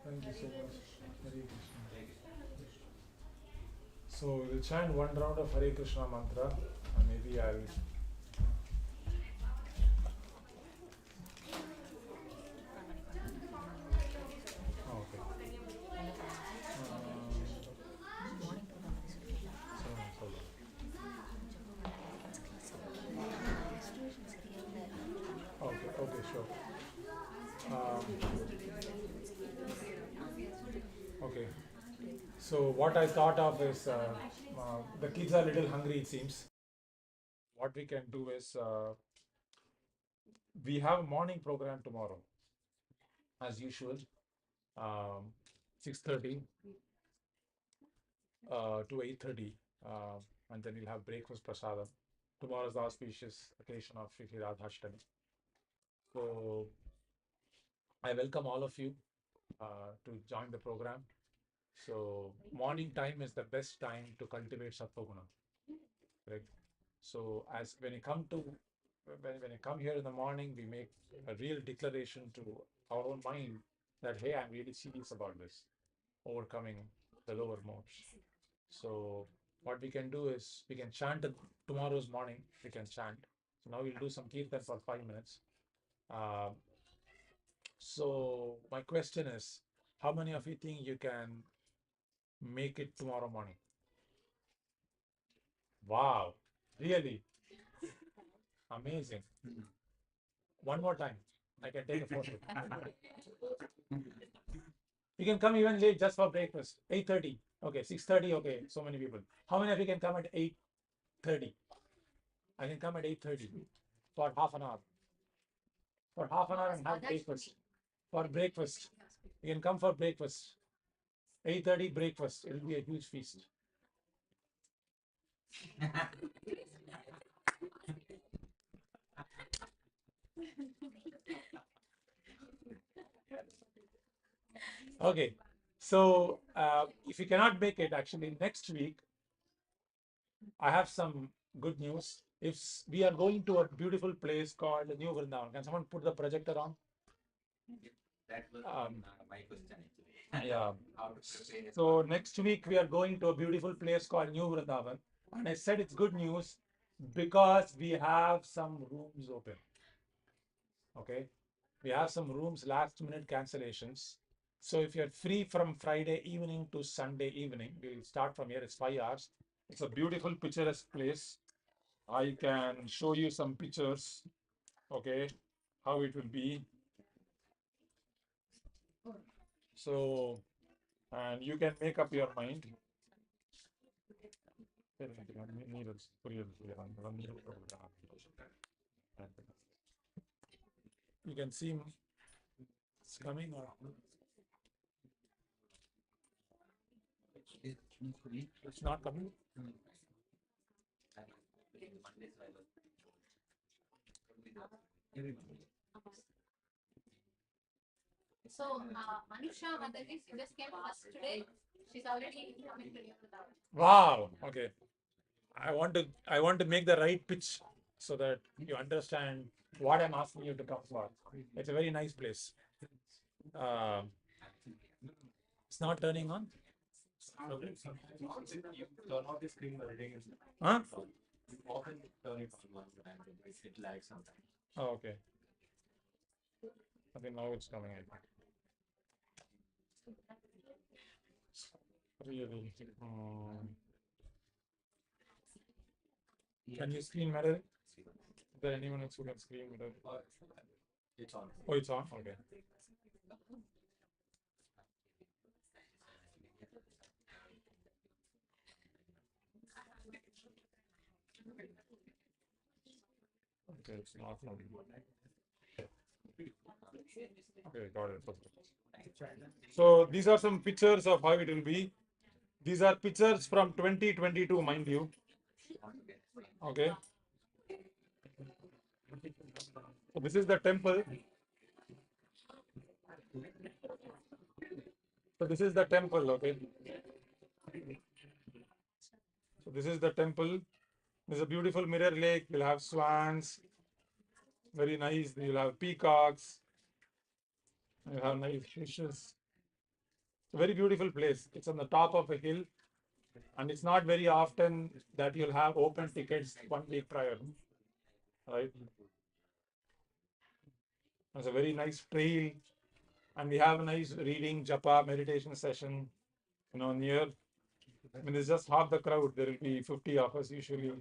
Speaker 10: Thank you so much. Hare Krishna. So we'll chant one round of Hare Krishna mantra, and maybe I'll. Okay. Okay, sure. Okay. So what I thought of is the kids are a little hungry, it seems. What we can do is we have a morning program tomorrow, as usual, 6:30 to 8:30, and then we'll have breakfast prasadam. Tomorrow is the auspicious occasion of Shri Radhashtami. So I welcome all of you to join the program. So morning time is the best time to cultivate sattva-guna, correct? So as when you come here in the morning, we make a real declaration to our own mind that, hey, I'm really serious about this, overcoming the lower modes. So what we can do is we can chant tomorrow's morning. We can chant. So now we'll do some kirtan for 5 minutes. So my question is, how many of you think you can make it tomorrow morning? Wow, really? Amazing. One more time. I can take a photo. You can come even late just for breakfast. 8:30. Okay, 6:30. Okay, so many people. How many of you can come at 8:30? I can come at 8:30 for half an hour. For half an hour and have breakfast. For breakfast. You can come for breakfast. 8:30 breakfast. It will be a huge feast. Okay, so if you cannot make it, actually next week I have some good news. We are going to a beautiful place called New Vrindavan. Can someone put the projector on?
Speaker 13: That was my question actually.
Speaker 10: Yeah.
Speaker 13: How to prepare it.
Speaker 10: So next week we are going to a beautiful place called New Vrindavan, and I said it's good news because we have some rooms open. Okay, we have some rooms, last minute cancellations. So if you're free from Friday evening to Sunday evening, we'll start from here. It's 5 hours. It's a beautiful, picturesque place. I can show you some pictures. Okay, how it will be. So, and you can make up your mind. You can see it's coming or it's not coming.
Speaker 9: So, Anusha Mataji, she just came first today. She's already coming to you without.
Speaker 10: Wow. Okay. I want to make the right pitch so that you understand what I'm asking you to come for. It's a very nice place. It's not turning on.
Speaker 12: You turn off the screen while reading it.
Speaker 10: Huh?
Speaker 12: You often turn it on one time, it lags sometimes.
Speaker 10: Oh, okay. I think now it's coming in. Really. Can you screen mirror? Is there anyone else who can screen mirror?
Speaker 12: It's on.
Speaker 10: Oh, it's on? Okay. Okay, it's not on. Okay, got it. So these are some pictures of how it will be. These are pictures from 2022, mind you. Okay. So this is the temple. So this is the temple, okay. So this is the temple. There's a beautiful mirror lake. You'll have swans. Very nice. You'll have peacocks. You'll have nice fishes. It's a very beautiful place. It's on the top of a hill. And it's not very often that you'll have open tickets 1 week prior. Right? It's a very nice trail. And we have a nice reading, japa, meditation session, near. I mean, it's just half the crowd. There will be 50 of us usually.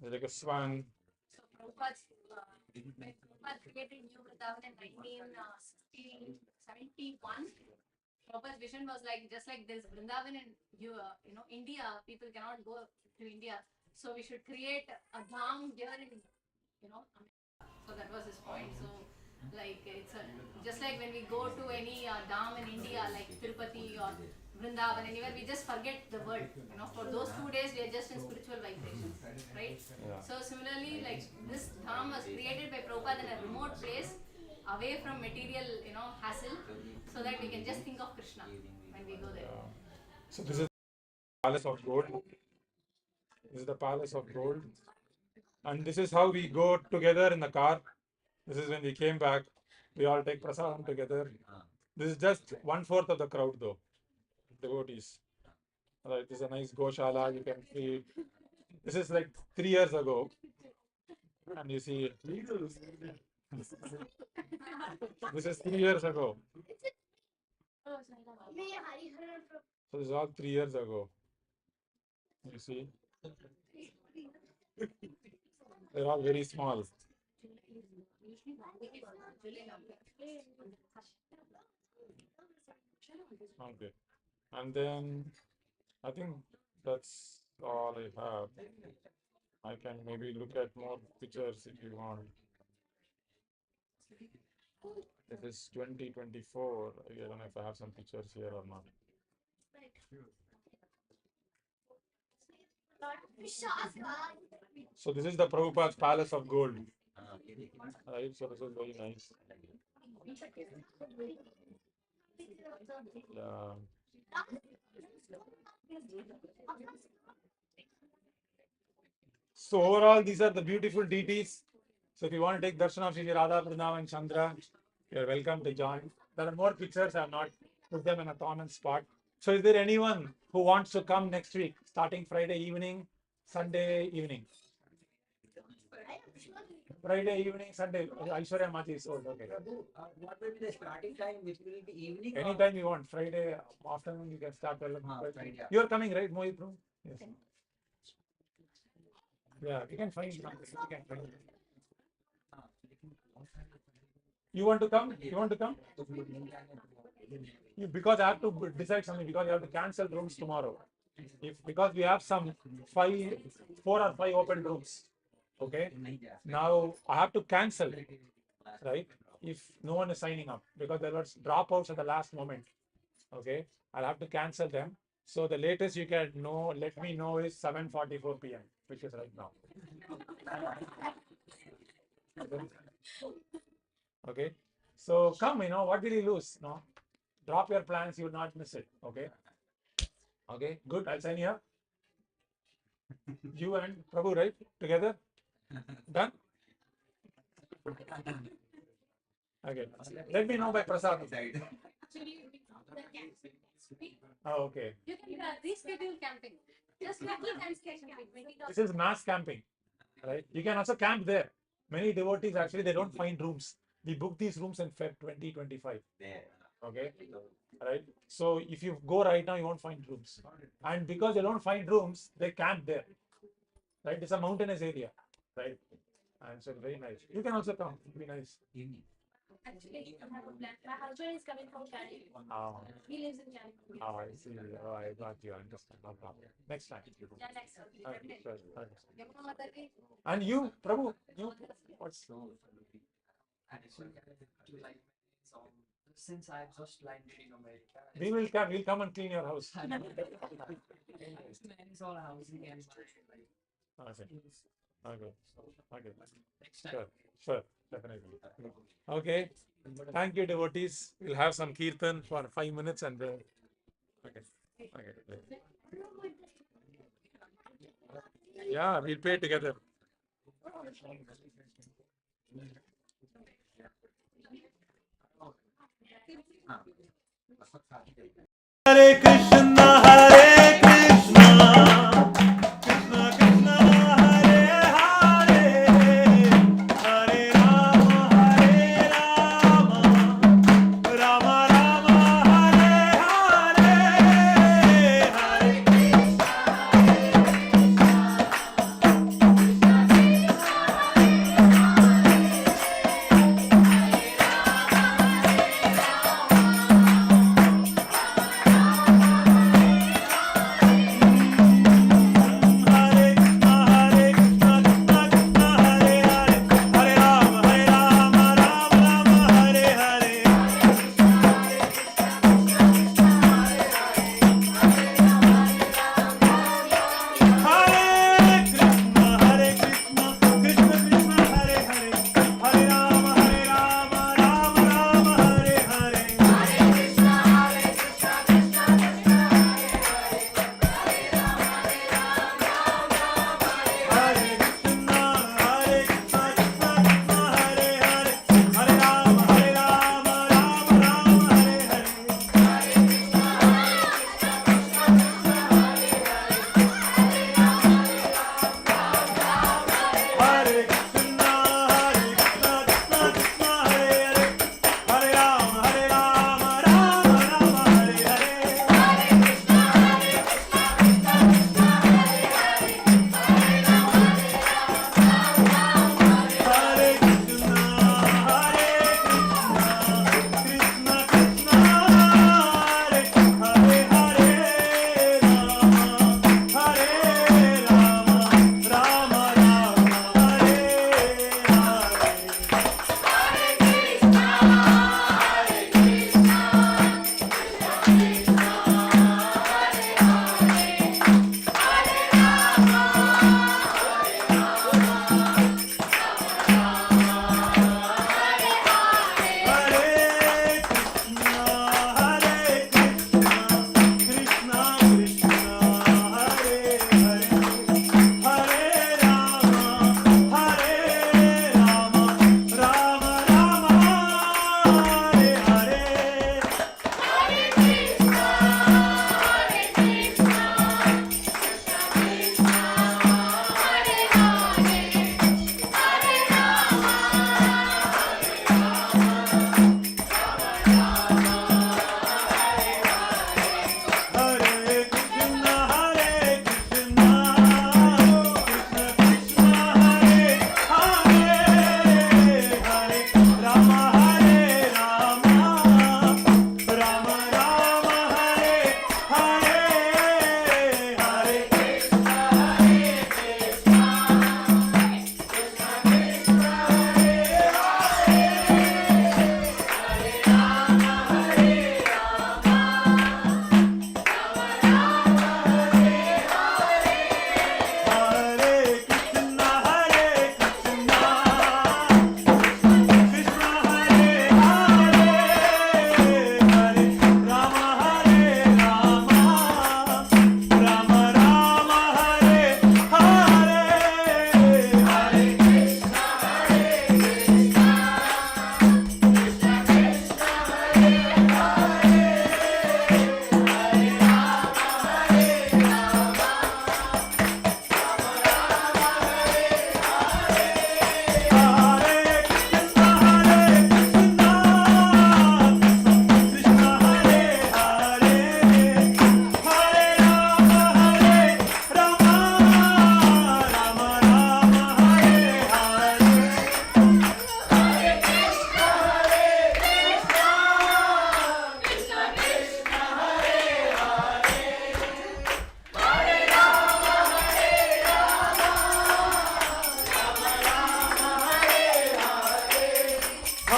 Speaker 10: There's like a swan.
Speaker 9: So, Prabhupada created New Vrindavan in 1971. Prabhupada's vision was like, just like there's Vrindavan in India, people cannot go to India. So we should create a dham here in, so that was his point. So like it's just like when we go to any dham in India, like Tirupati or Vrindavan, anywhere, we just forget the world. For those 2 days, we are just in spiritual vibrations, right?
Speaker 10: Yeah.
Speaker 9: So similarly, like this dham was created by Prabhupada in a remote place, away from material, hassle, so that we can just think of Krishna when we go there.
Speaker 10: So this is the palace of gold. This is the palace of gold. And this is how we go together in the car. This is when we came back. We all take prasadam together. This is just 1/4 of the crowd though. Devotees. Right, this is a nice goshala. You can feed. This is like 3 years ago. And you see, this is 3 years ago. So this is all 3 years ago. You see, they're all very small. Okay, and then I think that's all I have. I can maybe look at more pictures if you want. This is 2024. I don't know if I have some pictures here or not. So this is the Prabhupada's Palace of Gold. Right, so this is very nice. So overall, these are the beautiful deities. So if you want to take darshan of Shri Radha, Vrindavan, and Chandra, you're welcome to join. There are more pictures. I have not put them in a common spot. So is there anyone who wants to come next week, starting Friday evening, Sunday evening? Friday evening, Sunday. Aishwarya Mati is old. Okay.
Speaker 13: What will be the starting time? Which will be evening?
Speaker 10: Anytime you want. Friday afternoon, you can start.
Speaker 13: Friday.
Speaker 10: You are coming, right, Mohit? Yes. Yeah, you can find. You want to come? You want to come? Because I have to decide something. Because you have to cancel rooms tomorrow. Because we have some 4 or 5 open rooms. Okay. Now I have to cancel, right? If no one is signing up, because there were dropouts at the last moment. Okay, I'll have to cancel them. So the latest you can know, let me know, is 7:44 p.m., which is right now. Okay. So come, what will you lose? No, drop your plans, you will not miss it. Okay. Okay. Good. I'll sign here. You and Prabhu, right? Together. Done? Okay. Let me know by Prasad. Oh, okay.
Speaker 9: You can reschedule camping. Just like camping.
Speaker 10: This is mass camping, right? You can also camp there. Many devotees actually they don't find rooms. We book these rooms in Feb 2025.
Speaker 13: There.
Speaker 10: Okay. Right. So if you go right now, you won't find rooms. And because they don't find rooms, they camp there. Right? It's a mountainous area. Right. And so very nice. You can also come. It'll be nice.
Speaker 9: Actually, I have a plan. My husband is coming from Cali.
Speaker 10: Oh.
Speaker 9: He lives in Cali.
Speaker 10: Oh, I see. Oh, I got you. I understand. No problem. Next time.
Speaker 9: Yeah, next time.
Speaker 10: Okay, sure. Okay.
Speaker 9: Yamuna Mata Ki.
Speaker 10: And you, Prabhu, you, what's
Speaker 14: since I just landed in America,
Speaker 10: we'll come and clean your house.
Speaker 14: it's all housing and
Speaker 10: Okay. Okay. Okay.
Speaker 14: next time.
Speaker 10: Sure, definitely. Okay. Thank you, devotees. We'll have some kirtan for 5 minutes and then. Okay. Okay. Yeah, we'll pray together.
Speaker 6: Hare Krishna, Hare Krishna, Krishna Krishna, Hare Hare, Hare Rama, Hare Rama, Rama Rama, Hare Hare, Hare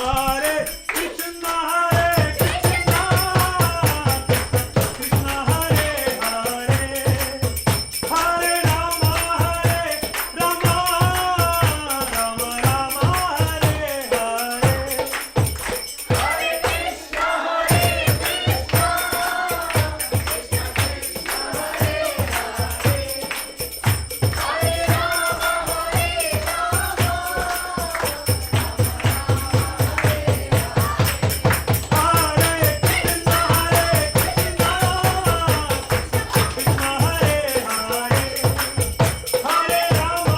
Speaker 6: Hare Krishna, Krishna Hare Hare, Hare Rama, Rama Rama Hare Hare.
Speaker 2: Hare Krishna, Krishna Krishna, Hare Hare, Hare Rama,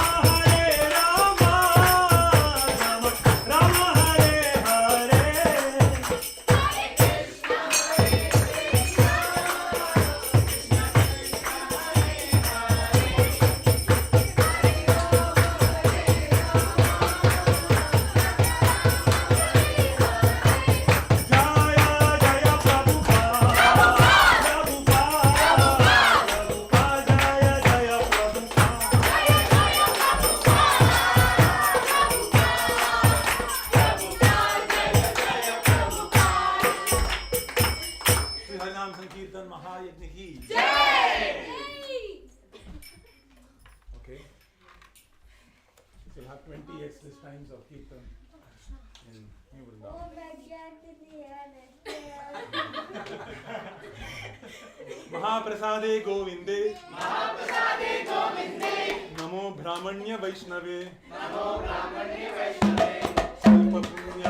Speaker 6: Sankirtan Mahayajna ki okay, we'll have 20 excess times of Kirtan in New Vrindavan. Mahaprasade Govinde, Namo Brahmanya Vaishnave, Salpa Punya